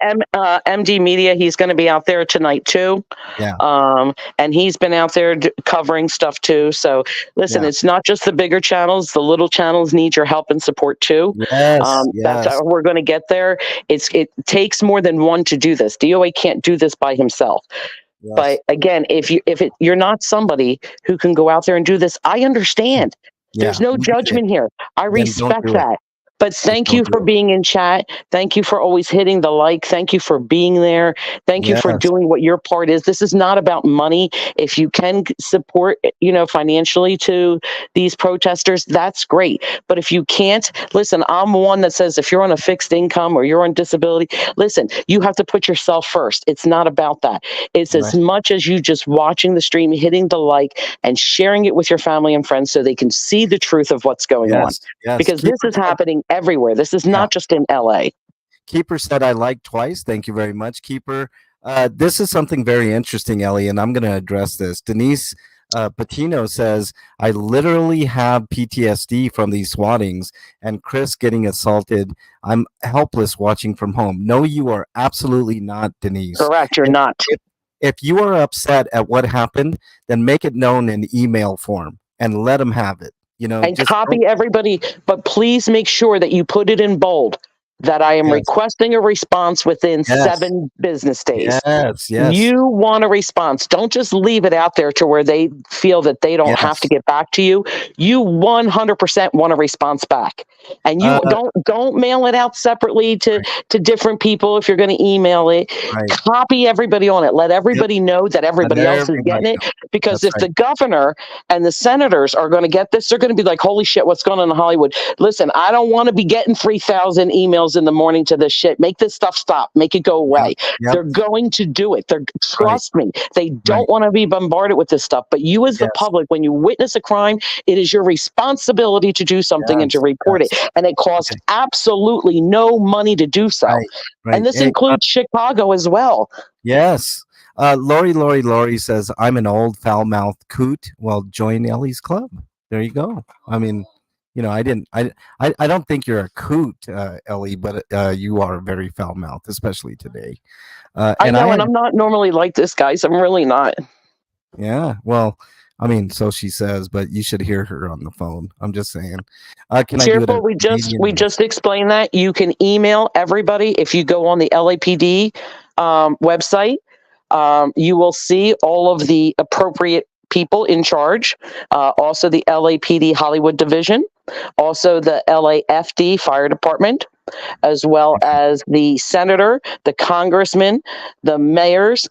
MD Media. He's going to be out there tonight too. Yeah. And he's been out there covering stuff too. So listen, it's not just the bigger channels. The little channels need your help and support too. Yes. That's how we're going to get there. It takes more than one to do this. DOA can't do this by himself. Yes. But again, if you're not somebody who can go out there and do this, I understand. There's no judgment here. I respect that. But thank you for being in chat. Thank you for always hitting the like. Thank you for being there. Thank you for doing what your part is. This is not about money. If you can support, financially to these protesters, that's great. But if you can't, listen, I'm one that says if you're on a fixed income or you're on disability, listen, you have to put yourself first. It's not about that. It's as much as you just watching the stream, hitting the like, and sharing it with your family and friends so they can see the truth of what's going on. Because this is happening everywhere. This is not just in LA. Keeper said I like twice. Thank you very much, Keeper. This is something very interesting, Ellie, and I'm going to address this. Denise Patino says, I literally have PTSD from these swattings and Chris getting assaulted. I'm helpless watching from home. No, you are absolutely not, Denise. Correct. You're not. If you are upset at what happened, then make it known in email form and let them have it. And copy everybody, but please make sure that you put it in bold that I am requesting a response within 7 business days. Yes. You want a response. Don't just leave it out there to where they feel that they don't have to get back to you. You 100% want a response back. And you don't mail it out separately to different people if you're going to email it. Copy everybody on it. Let everybody know that everybody else is getting it. Because if the governor and the senators are going to get this, they're going to be like, holy shit, what's going on in Hollywood? Listen, I don't want to be getting 3,000 emails in the morning to this shit. Make this stuff stop. Make it go away. They're going to do it. Trust me. They don't want to be bombarded with this stuff. But you as the public, when you witness a crime, it is your responsibility to do something and to report it. And it costs absolutely no money to do so. And this includes Chicago as well. Yes. Lori says, I'm an old foul-mouthed coot. Well, join Ellie's club. There you go. I mean, I don't think you're a coot, Ellie, but you are very foul-mouthed, especially today. I know, and I'm not normally like this, guys. I'm really not. Yeah, well, I mean, so she says, but you should hear her on the phone. I'm just saying. Cheerful, we just explained that. You can email everybody. If you go on the LAPD website, you will see all of the appropriate people in charge. Also the LAPD Hollywood Division, also the LAFD Fire Department, as well as the senator, the congressman, the mayors,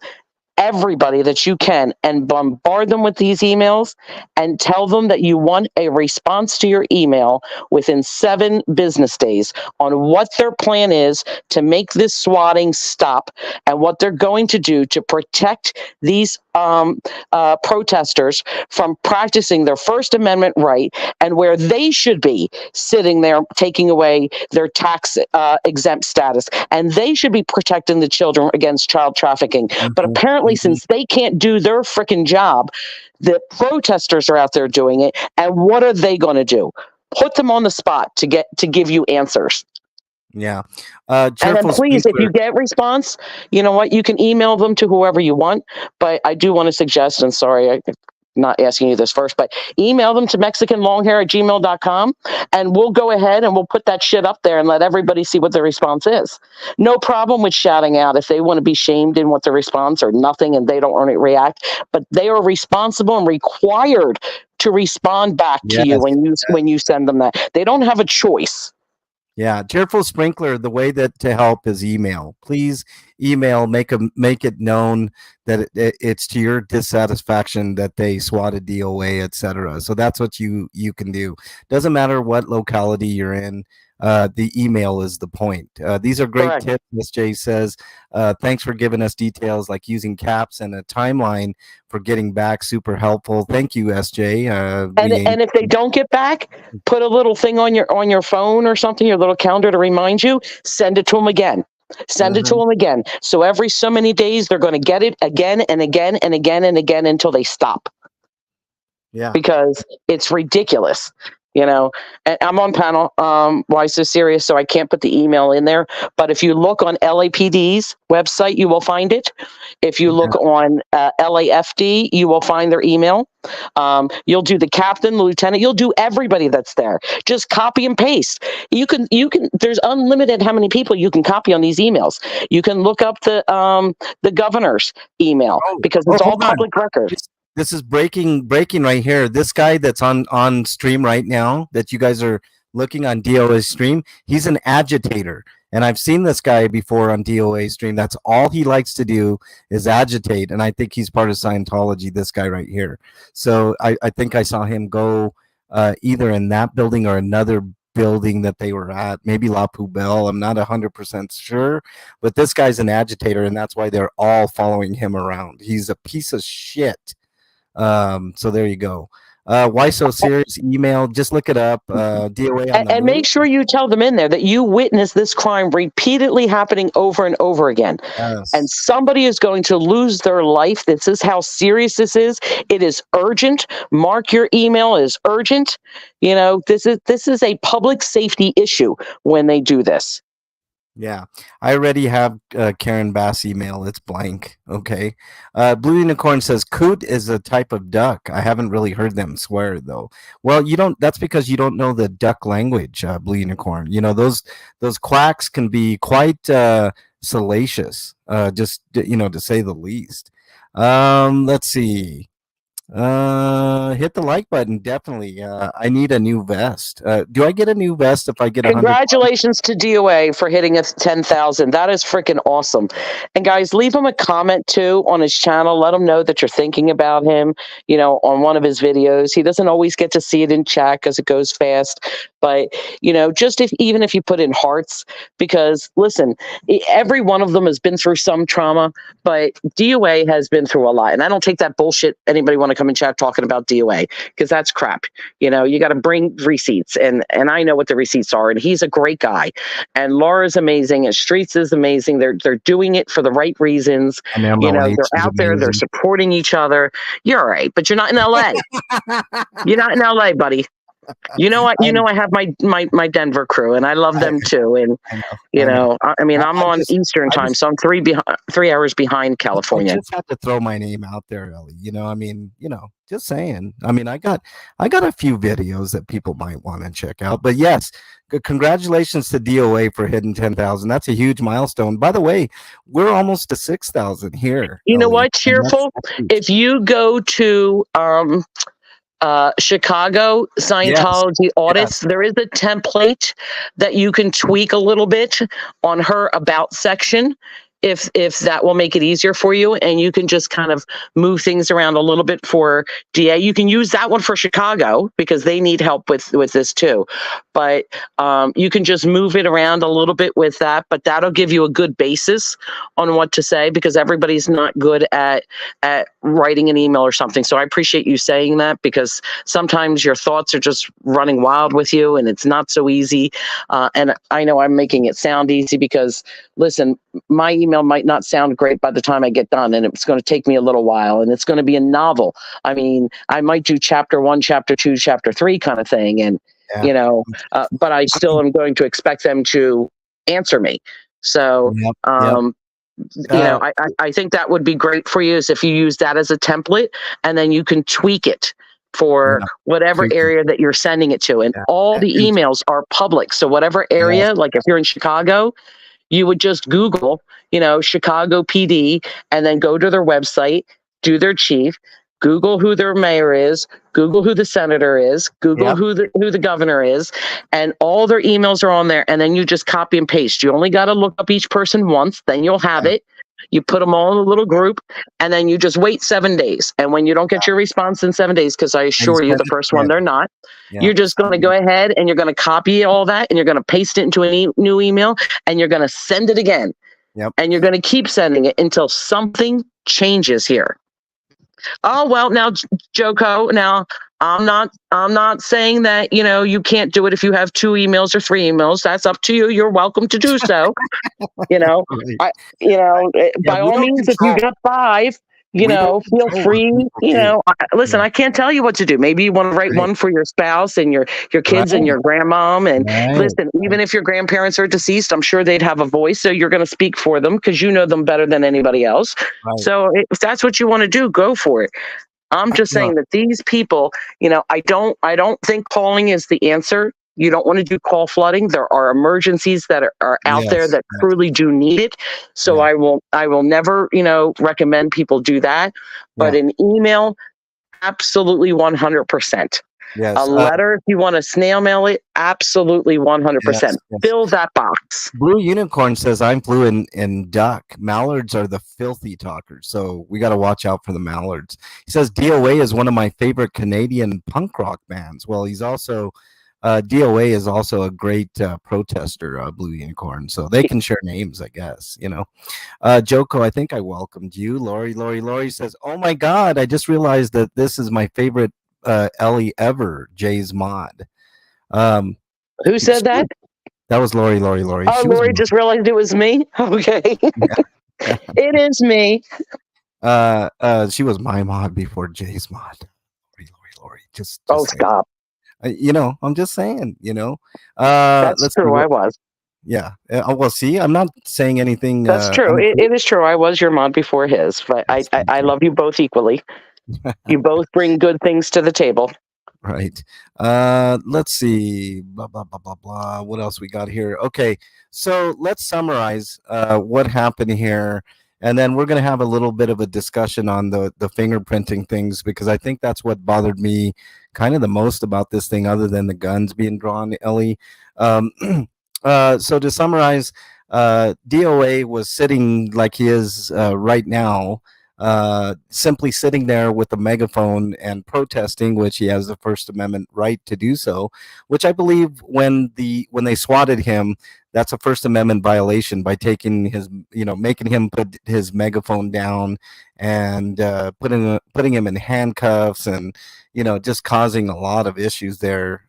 everybody that you can, and bombard them with these emails and tell them that you want a response to your email within 7 business days on what their plan is to make this swatting stop and what they're going to do to protect these protesters from practicing their First Amendment right, and where they should be sitting there taking away their tax exempt status, and they should be protecting the children against child trafficking. But apparently, since they can't do their freaking job, the protesters are out there doing it. And what are they going to do? Put them on the spot to give you answers. Yeah. And then please, if you get response, you know what? You can email them to whoever you want. But I do want to suggest, and sorry, not asking you this first, but email them to mexicanlonghair@gmail.com, and we'll go ahead and we'll put that shit up there and let everybody see what the response is. No problem with shouting out if they want to be shamed in what the response or nothing and they don't want to react, but they are responsible and required to respond back to you when you send them that. They don't have a choice. Yeah, Cheerful Sprinkler, the way that to help is email. Please email, make it known that it's to your dissatisfaction that they swatted DOA, etc. So that's what you can do. Doesn't matter what locality you're in. The email is the point. These are great tips, Ms. J says. Thanks for giving us details like using caps and a timeline for getting back. Super helpful. Thank you, SJ. And if they don't get back, put a little thing on your phone or something, your little calendar to remind you. Send it to them again. Send it to them again. So every so many days, they're going to get it again and again and again and again until they stop. Yeah. Because it's ridiculous. You know, and I'm on panel. Why so serious? So I can't put the email in there. But if you look on LAPD's website, you will find it. If you look on LAFD, you will find their email. You'll do the captain, the lieutenant. You'll do everybody that's there. Just copy and paste. You can. There's unlimited how many people you can copy on these emails. You can look up the governor's email because it's all public record. This is breaking right here. This guy that's on stream right now that you guys are looking on DOA's stream, he's an agitator. And I've seen this guy before on DOA stream. That's all he likes to do is agitate. And I think he's part of Scientology, this guy right here. So I think I saw him go either in that building or another building that they were at, maybe La Poubelle. I'm not 100% sure, but this guy's an agitator, and that's why they're all following him around. He's a piece of shit. So there you go. Why so serious? Email, just look it up. DOA on and make sure you tell them in there that you witnessed this crime repeatedly happening over and over again. And somebody is going to lose their life. This is how serious this is. It is urgent. Mark your email as urgent. You know, this is a public safety issue when they do this. Yeah, I already have Karen Bass email. It's blank. Okay. Blue Unicorn says coot is a type of duck. I haven't really heard them swear though. Well, you don't. That's because you don't know the duck language. Blue Unicorn. You know those quacks can be quite salacious. Just to say the least. Let's see. Hit the like button, definitely. I need a new vest. Do I get a new vest if I get Congratulations to DOA for hitting 10,000. That is freaking awesome. And guys, leave him a comment too on his channel. Let him know that you're thinking about him, on one of his videos. He doesn't always get to see it in chat because it goes fast. But, just even if you put in hearts, because listen, every one of them has been through some trauma, but DOA has been through a lot. And I don't take that bullshit. Anybody want to come in chat talking about DOA, because that's crap. You got to bring receipts, and I know what the receipts are, and he's a great guy, and Laura's amazing, and Streets is amazing. They're doing it for the right reasons. They're out there, they're supporting each other. You're all right, but you're not in LA. You're not in LA, buddy. I have my Denver crew, and I love them too. And I'm on Eastern time, so I'm 3 hours behind California. I just have to throw my name out there, Ellie. Just saying. I got a few videos that people might want to check out. But yes, congratulations to DOA for hitting 10,000. That's a huge milestone. By the way, we're almost to 6,000 here. You know what, Cheerful? If you go to Chicago Scientology audits, there is a template that you can tweak a little bit on her about section if that will make it easier for you, and you can just kind of move things around a little bit for DA. You can use that one for Chicago because they need help with this too. But you can just move it around a little bit with that, but that'll give you a good basis on what to say, because everybody's not good at writing an email or something. So I appreciate you saying that, because sometimes your thoughts are just running wild with you and it's not so easy. And I know I'm making it sound easy because, listen, my email might not sound great by the time I get done, and it's going to take me a little while, and it's going to be a novel. I mean, I might do chapter 1, chapter 2, chapter 3 kind of thing. And, but I still am going to expect them to answer me. So, I think that would be great for you, is if you use that as a template, and then you can tweak it for Yeah, whatever tweak it. area that you're sending it to. And Yeah. all the And emails are public. So whatever yes, area, like if you're in Chicago, you would just Google, Chicago PD, and then go to their website, do their chief, Google who their mayor is, Google who the senator is, Google yep, who the governor is, and all their emails are on there. And then you just copy and paste. You only got to look up each person once, then you'll have yeah, it. You put them all in a little group, and then you just wait 7 days. And when you don't get your response in 7 days, because I and assure you, send the it first one again. they're not, Yeah, you're just going to go ahead and you're going to copy all that, and you're going to paste it into a new email, and you're going to send it again. yep. And you're going to keep sending it until something changes here. Oh, well, now, Joko, now I'm not saying that, you can't do it if you have 2 emails or 3 emails. That's up to you. You're welcome to do so. You know, Right. I, Yeah, by all means, if you got 5, we don't feel control what free. people do. Listen, Yeah, I can't tell you what to do. Maybe you want to write right, one for your spouse and your right, kids and your grandmom. And right, listen, right, even if your grandparents are deceased, I'm sure they'd have a voice. So you're going to speak for them because you know them better than anybody else. right. So if that's what you want to do, go for it. I'm just No, saying that these people, I don't think calling is the answer. You don't want to do call flooding. There are emergencies that are out there yes, that yes, truly do need it. So yeah, I will never, recommend people do that. But yeah, an email, absolutely 100%. A yes, letter, if you want to snail mail it, absolutely yes, 100%. yes. Fill that box. Blue Unicorn says I'm fluent in duck. Mallards are the filthy talkers, so we got to watch out for the mallards. He says DOA is one of my favorite Canadian punk rock bands. Well, he's also DOA is also a great protester, Blue Unicorn, so they can share names, I guess. Joko, I think I welcomed you. Lori says, "Oh my God, I just realized that this is my favorite Ellie ever, Jay's mod." Um, Who said that? that was Lori. Oh, She was Lori just realized it was me. Okay. yeah. It is me. She was my mod before Jay's mod. Lori. Oh, Just saying. stop. I'm just saying. That's Let's see true. I what. was. Yeah. Well, see, I'm not saying anything. That's true. It is true. I was your mod before his, but I, Yes, I, thank I you. love you both equally. You both bring good things to the table. Right. Let's see. Blah blah blah blah blah. What else we got here? Okay. So let's summarize what happened here, and then we're gonna have a little bit of a discussion on the fingerprinting things because I think that's what bothered me kind of the most about this thing, other than the guns being drawn. Ellie. Um, so to summarize, DOA was sitting like he is right now, simply sitting there with a megaphone and protesting, which he has the First Amendment right to do so. Which I believe when they swatted him, that's a First Amendment violation by taking his, making him put his megaphone down and putting him in handcuffs and just causing a lot of issues there.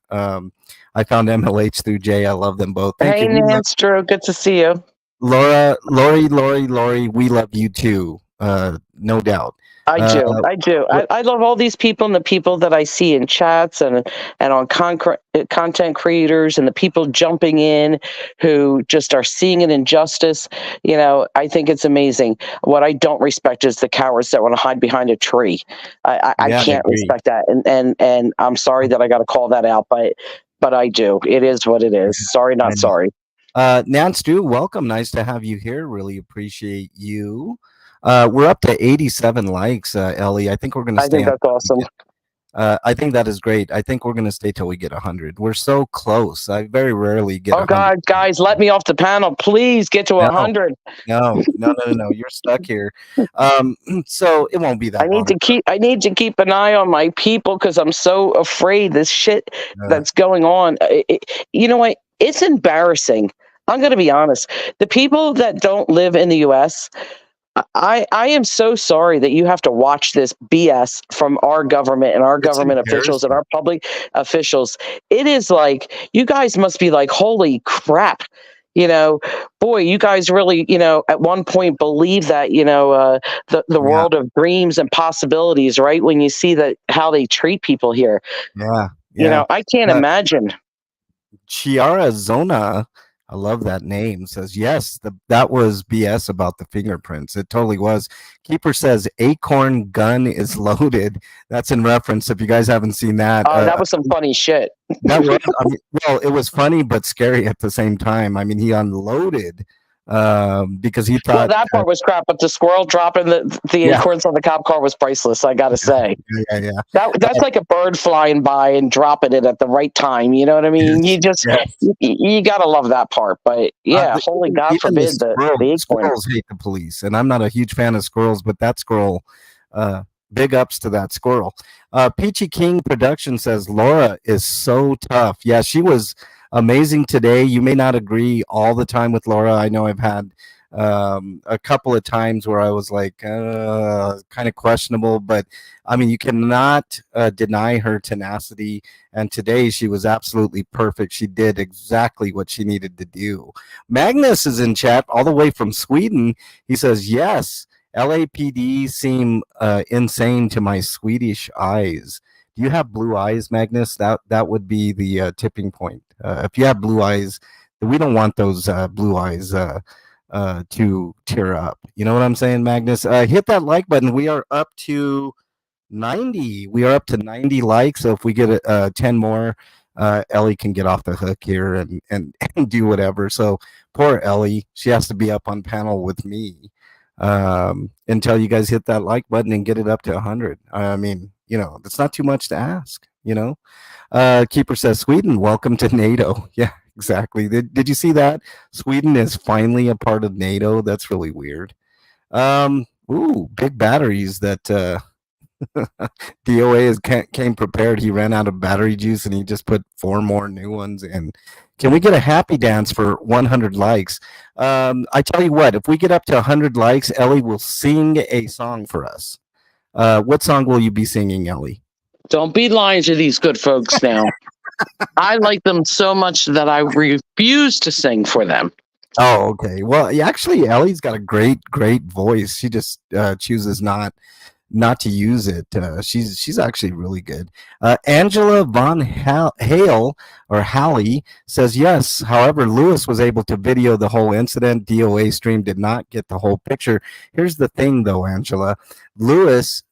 I found MLH through Jay. I love them both. Thank Hey, you. Nance, Drew. Good to see you. Lori, we love you too. No doubt. I Uh, do. I do. what, I love all these people and the people that I see in chats and on content creators and the people jumping in who just are seeing an injustice. I think it's amazing. What I don't respect is the cowards that want to hide behind a tree. I yeah, I can't agree. respect that. And I'm sorry that I got to call that out, but I do. It is what it is. Sorry, I not know. sorry. Nance Drew, welcome. Nice to have you here. Really appreciate you. We're up to 87 likes, Ellie. I think we're going to I stay think on. that's awesome. I think that is great. I think we're going to stay till we get 100. We're so close. I very rarely get Oh 100. God, guys, let me off the panel. Please get to No, 100. no. You're stuck here. So it won't be I that need long. to keep an eye on my people because I'm so afraid this shit Uh, that's going on. You know what? It's embarrassing. I'm going to be honest. The people that don't live in the U.S., I am so sorry that you have to watch this BS from our government and our it's government officials and embarrassing. our public officials. It is like, you guys must be like, holy crap. You know, boy, you guys really, at one point believe that, the Yeah, world of dreams and possibilities, right? When you see that how they treat people here, yeah. I can't Uh, imagine. Chiara Zona I love that name. Says yes, that was BS about the fingerprints. It totally was. Keeper says Acorn gun is loaded. That's in reference. If you guys haven't seen that, Oh, that was some funny shit. that was. I mean, well, it was funny but scary at the same time. I mean, he unloaded because he Well, thought. that part was crap, but the squirrel dropping the Yeah, acorns on the cop car was priceless. I gotta say. yeah. That's like a bird flying by and dropping it at the right time. You know what I mean? Yes, You just yes. you gotta love that part. But yeah, holy God Even the forbid the acorn. squirrels hate the police, and I'm not a huge fan of squirrels, but that squirrel, uh, big ups to that squirrel. Peachy King Production says Laura is so tough. Yeah, she was amazing today. You may not agree all the time with Laura. I know I've had a couple of times where I was like, kind of questionable, but I mean, you cannot deny her tenacity. And today she was absolutely perfect. She did exactly what she needed to do. Magnus is in chat all the way from Sweden. He says, yes, LAPD seem insane to my Swedish eyes. Do you have blue eyes, Magnus? That would be the tipping point. If you have blue eyes, we don't want those blue eyes to tear up. You know what I'm saying, Magnus? Hit that like button. We are up to 90. We are up to 90 likes. So if we get 10 more, Ellie can get off the hook here and do whatever. So poor Ellie, she has to be up on panel with me until you guys hit that like button and get it up to 100. I mean, that's not too much to ask. Keeper says, Sweden, welcome to NATO. Yeah, exactly. Did you see that? Sweden is finally a part of NATO. That's really weird. Big batteries that DOA came prepared. He ran out of battery juice and he just put 4 more new ones in. Can we get a happy dance for 100 likes? I tell you what, if we get up to 100 likes, Ellie will sing a song for us. What song will you be singing, Ellie? Don't be lying to these good folks now. I like them so much that I refuse to sing for them. Oh, okay. Well, actually, Ellie's got a great voice. She just chooses not to use it. She's actually really good. Angela Von Hale or Halley says yes. However, Lewis was able to video the whole incident. DOA stream did not get the whole picture. Here's the thing, though, Angela. Lewis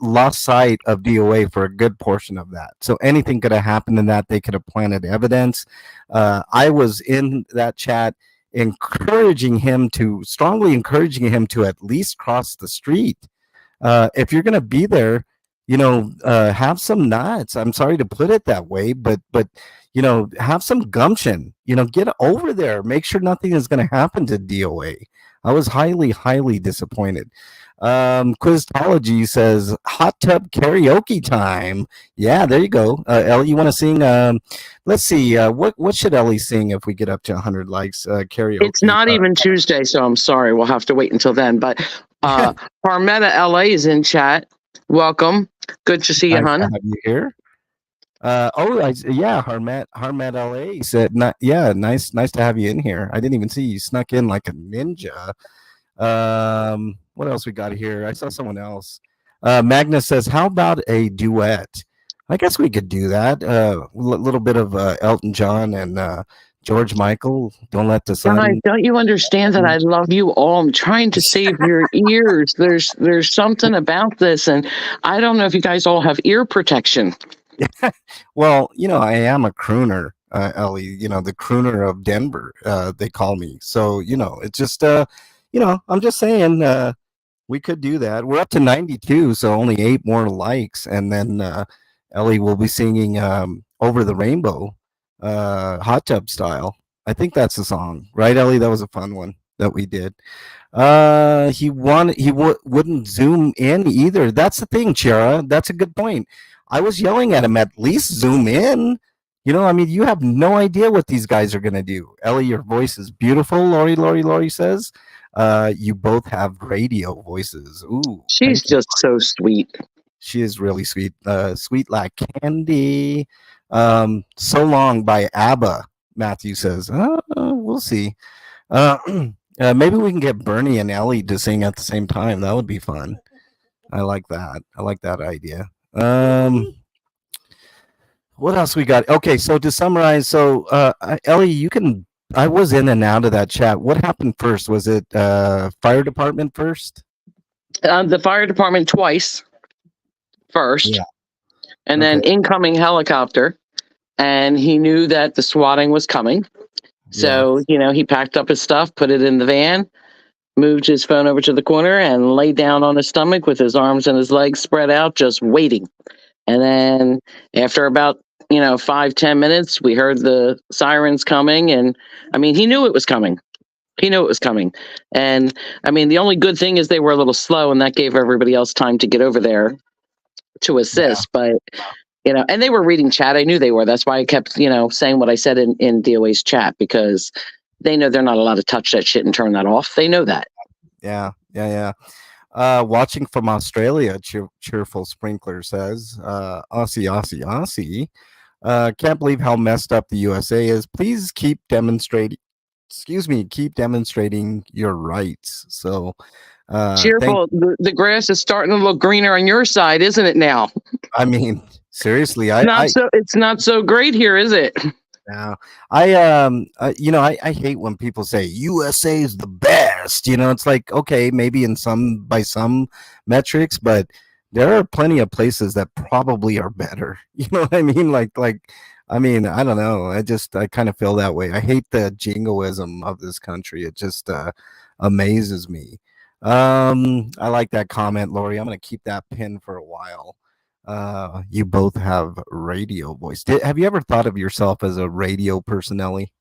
lost sight of DOA for a good portion of that. So anything could have happened in that. They could have planted evidence. I was in that chat strongly encouraging him to at least cross the street. If you're going to be there, have some nuts. I'm sorry to put it that way, but have some gumption. Get over there. Make sure nothing is going to happen to DOA. I was highly disappointed. Quizology says hot tub karaoke time. Yeah, there you go. Ellie, you want to sing? Let's see. What should Ellie sing if we get up to 100 likes? Karaoke. It's not even Tuesday, so I'm sorry. We'll have to wait until then. But Parmetta LA is in chat. Welcome. Good to see you, hon. Have you here? Harmet LA said, nice to have you in here. I didn't even see you snuck in like a ninja. What else we got here? I saw someone else. Magnus says, how about a duet? I guess we could do that. A little bit of Elton John and George Michael. Don't let the sun. Guys, don't you understand that I love you all? I'm trying to save your ears. There's something about this, and I don't know if you guys all have ear protection. Well, I am a crooner, Ellie. The crooner of Denver. They call me. So it's just I'm just saying we could do that. We're up to 92, so only 8 more likes, and then Ellie will be singing "Over the Rainbow," hot tub style. I think that's the song, right, Ellie? That was a fun one that we did. Wouldn't zoom in either. That's the thing, Chera. That's a good point. I was yelling at him, at least zoom in. You have no idea what these guys are going to do. Ellie, your voice is beautiful. Lori says. You both have radio voices. Ooh, she's just so sweet. She is really sweet. Sweet like candy. So Long by ABBA, Matthew says. We'll see. Maybe we can get Bernie and Ellie to sing at the same time. That would be fun. I like that. I like that idea. What else we got? Okay, so to summarize, Ellie, you can I was in and out of that chat. What happened first? Was it fire department first? The fire department twice first, Yeah. and Okay. then incoming helicopter. And he knew that the swatting was coming. Yeah. So, he packed up his stuff, put it in the van, moved his phone over to the corner, and lay down on his stomach with his arms and his legs spread out, just waiting. And then after about 5-10 minutes, we heard the sirens coming, and I mean, he knew it was coming. He knew it was coming. And I mean, the only good thing is they were a little slow, and that gave everybody else time to get over there to assist. But and they were reading chat. I knew they were. That's why I kept saying what I said in DOA's chat, because they know they're not allowed to touch that shit and turn that off. They know that. Yeah. Watching from Australia, cheerful sprinkler says, Aussie. Can't believe how messed up the USA is. Please keep demonstrating. Keep demonstrating your rights. So, cheerful. The grass is starting to look greener on your side, isn't it now? I mean, seriously, it's not so great here, is it? Now, I hate when people say USA is the best. It's like, okay, maybe by some metrics, but there are plenty of places that probably are better. You know what I mean? I don't know. I kind of feel that way. I hate the jingoism of this country. It just amazes me. I like that comment, Lori. I'm gonna keep that pin for a while. You both have radio voice. Have you ever thought of yourself as a radio personality?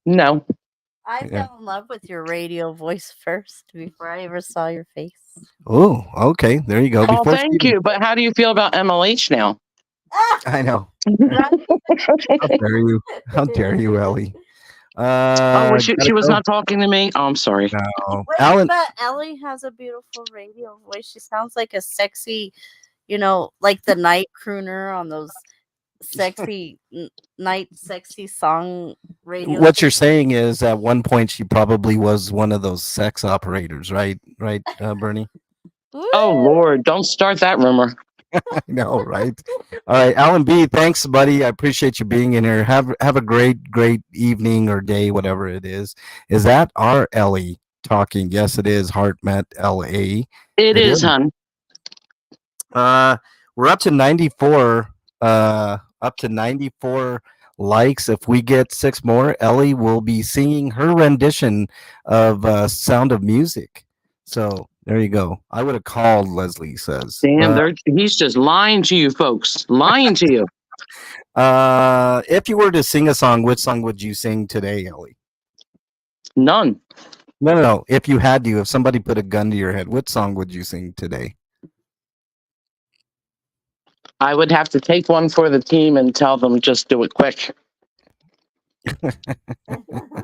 No. I fell in love with your radio voice first before I ever saw your face. Oh, okay. There you go. Oh, thank you. But how do you feel about MLH now? I know. How dare you? How dare you, Ellie? She was not talking to me. Oh, I'm sorry. No. Alan, but Ellie has a beautiful radio voice. She sounds like a sexy, like the night crooner on those sexy night sexy song radio. What you're saying is, at one point she probably was one of those sex operators, right? Right, Bernie? Oh Lord, don't start that rumor. I know, right? All right, Alan B, thanks, buddy. I appreciate you being in here. Have a great evening or day, whatever it is. Is that our Ellie talking? Yes, it is. HeartMet LA. It is, hon. We're up to 94. Up to 94 likes. If we get 6 more, Ellie will be singing her rendition of Sound of Music. So there you go. I would have called, Leslie says. Damn, he's just lying to you folks. Lying to you. If you were to sing a song, which song would you sing today, Ellie? None. No. If you had to, if somebody put a gun to your head, which song would you sing today? I would have to take one for the team and tell them just do it quick.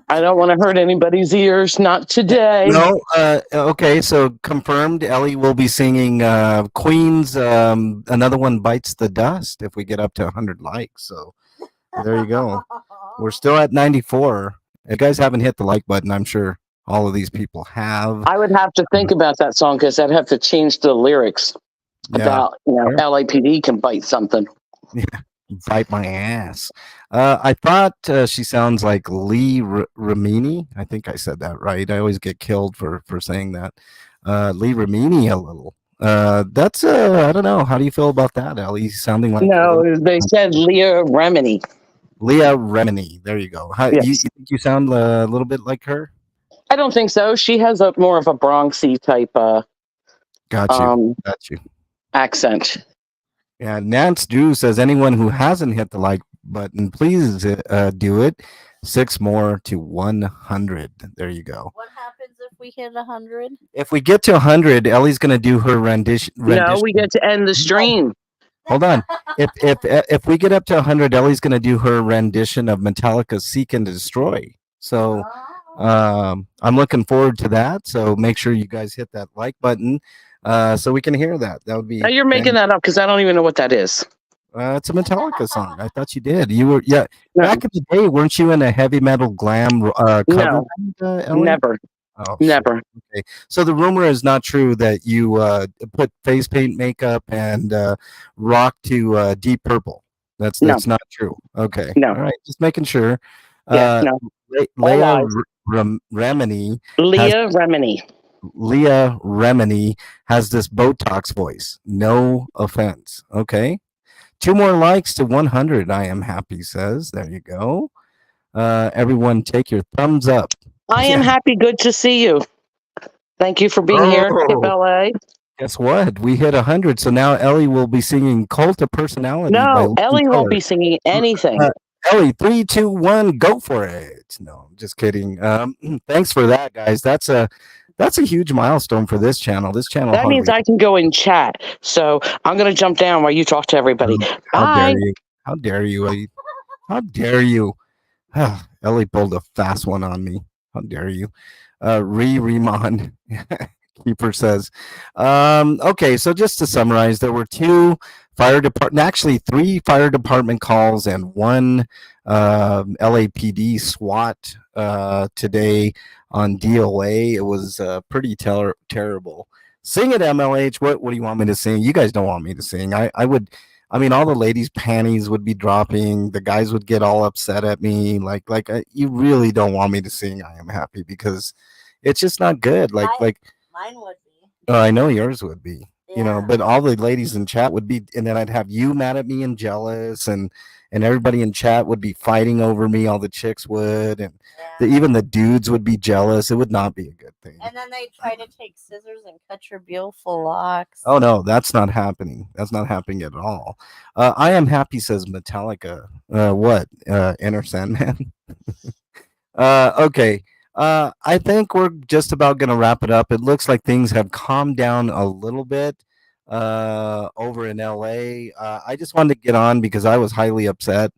I don't want to hurt anybody's ears. Not today. No. Okay. So confirmed. Ellie will be singing Queen's "Another One Bites the Dust" if we get up to 100 likes. So there you go. We're still at 94. If you guys haven't hit the like button, I'm sure all of these people have. I would have to think about that song because I'd have to change the lyrics about LAPD can bite something. Yeah. Bite my ass. I thought she sounds like Lee Ramini. I think I said that right. I always get killed for saying that. Lee Ramini a little. That's I don't know. How do you feel about that, Ellie? Sounding like they said Leah Remini. Leah Remini. There you go. Yes. You think you sound a little bit like her? I don't think so. She has a more of a Bronxy type. Got you. Accent. Yeah, Nance Drew says anyone who hasn't hit the like button, please do it. 6 more to 100. There you go. What happens if we hit 100? If we get to 100, Ellie's going to do her rendition. No, we get to end the stream. Hold on. If we get up to 100, Ellie's going to do her rendition of Metallica's "Seek and Destroy." So I'm looking forward to that. So make sure you guys hit that like button. So we can hear that. That would be. Now you're making that up because I don't even know what that is. It's a Metallica song. I thought you did. You were, back in the day, weren't you in a heavy metal glam cover? No, never. Oh, never. Okay. So the rumor is not true that you put face paint makeup and rock to Deep Purple. No, That's not true. Okay. no. All right. Just making sure. Yeah, Uh, no. All Leah lies. Remini has Leah Remini. Leah Remini has this Botox voice. No offense. Okay. 2 more likes to 100. I am happy says. There you go. Everyone take your thumbs up. I am Yeah. happy. Good to see you. Thank you for being here, Kip Oh, LA. guess what? We hit 100. So now Ellie will be singing Cult of Personality by No, Living Ellie won't Color. be singing anything. Uh, Ellie, 3, 2, 1, go for it. No, just kidding. Thanks for that, guys. That's a huge milestone for this channel. This channel That means hardly. I can go in chat. So I'm going to jump down while you talk to everybody. How Bye. dare you? How dare you? Ellie? How dare you? Ellie pulled a fast one on me. How dare you? Remon Keeper says. Okay, so just to summarize, there were 3 fire department calls and 1 LAPD SWAT today on DOA. It was pretty terrible. Sing it, MLH. What do you want me to sing? You guys don't want me to sing. I would. I mean, all the ladies' panties would be dropping. The guys would get all upset at me. You really don't want me to sing "I Am Happy" because it's just not good. Mine would be. Oh, I know yours would be. You know, Yeah. but all the ladies in chat would be, and then I'd have you mad at me and jealous, and everybody in chat would be fighting over me. All the chicks would, and even the dudes would be jealous. It would not be a good thing. And then they try to take scissors and cut your beautiful locks. Oh no, that's not happening. That's not happening at all. I am happy says Metallica. What? Enter Sandman. Okay. I think we're just about going to wrap it up. It looks like things have calmed down a little bit over in LA. I just wanted to get on because I was highly upset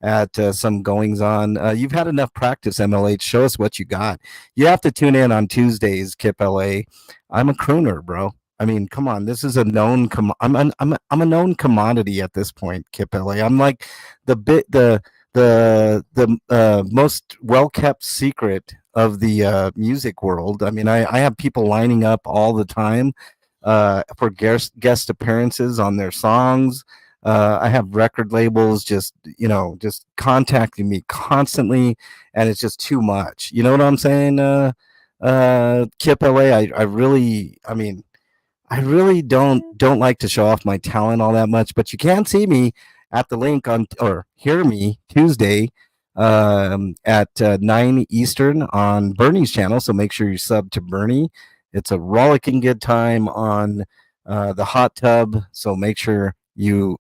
at some goings on. You've had enough practice, MLH. Show us what you got. You have to tune in on Tuesdays, Kip LA. I'm a crooner, bro. I mean, come on. This is a known. I'm a known commodity at this point, Kip LA. I'm like the most well kept secret of the music world. I mean, I have people lining up all the time for guest appearances on their songs. I have record labels just contacting me constantly, and it's just too much. You know what I'm saying? Kip LA, I really don't like to show off my talent all that much, but you can see me at the link on or hear me Tuesday at 9 Eastern on Bernie's channel. So make sure you sub to Bernie. It's a rollicking good time on the hot tub. So make sure you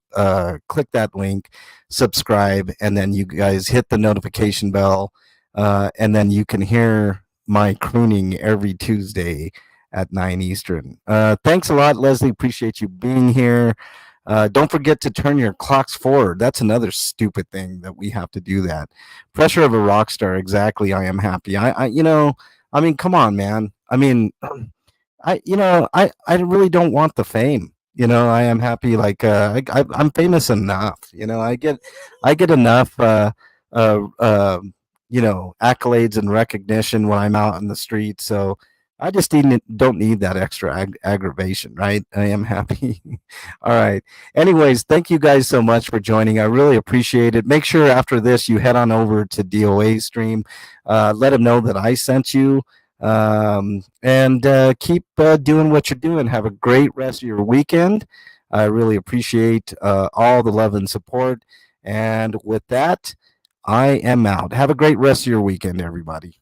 click that link, subscribe, and then you guys hit the notification bell, and then you can hear my crooning every Tuesday at 9 Eastern. Thanks a lot, Leslie. Appreciate you being here. Don't forget to turn your clocks forward. That's another stupid thing that we have to do that. Pressure of a rock star. Exactly. I am happy. I mean, come on, man. I mean, I really don't want the fame. I am happy. I'm famous enough. I get enough, accolades and recognition when I'm out in the street. So I just don't need that extra aggravation, right? I am happy. All right. Anyways, thank you guys so much for joining. I really appreciate it. Make sure after this you head on over to DOA stream. Let them know that I sent you. And keep doing what you're doing. Have a great rest of your weekend. I really appreciate all the love and support. And with that, I am out. Have a great rest of your weekend, everybody.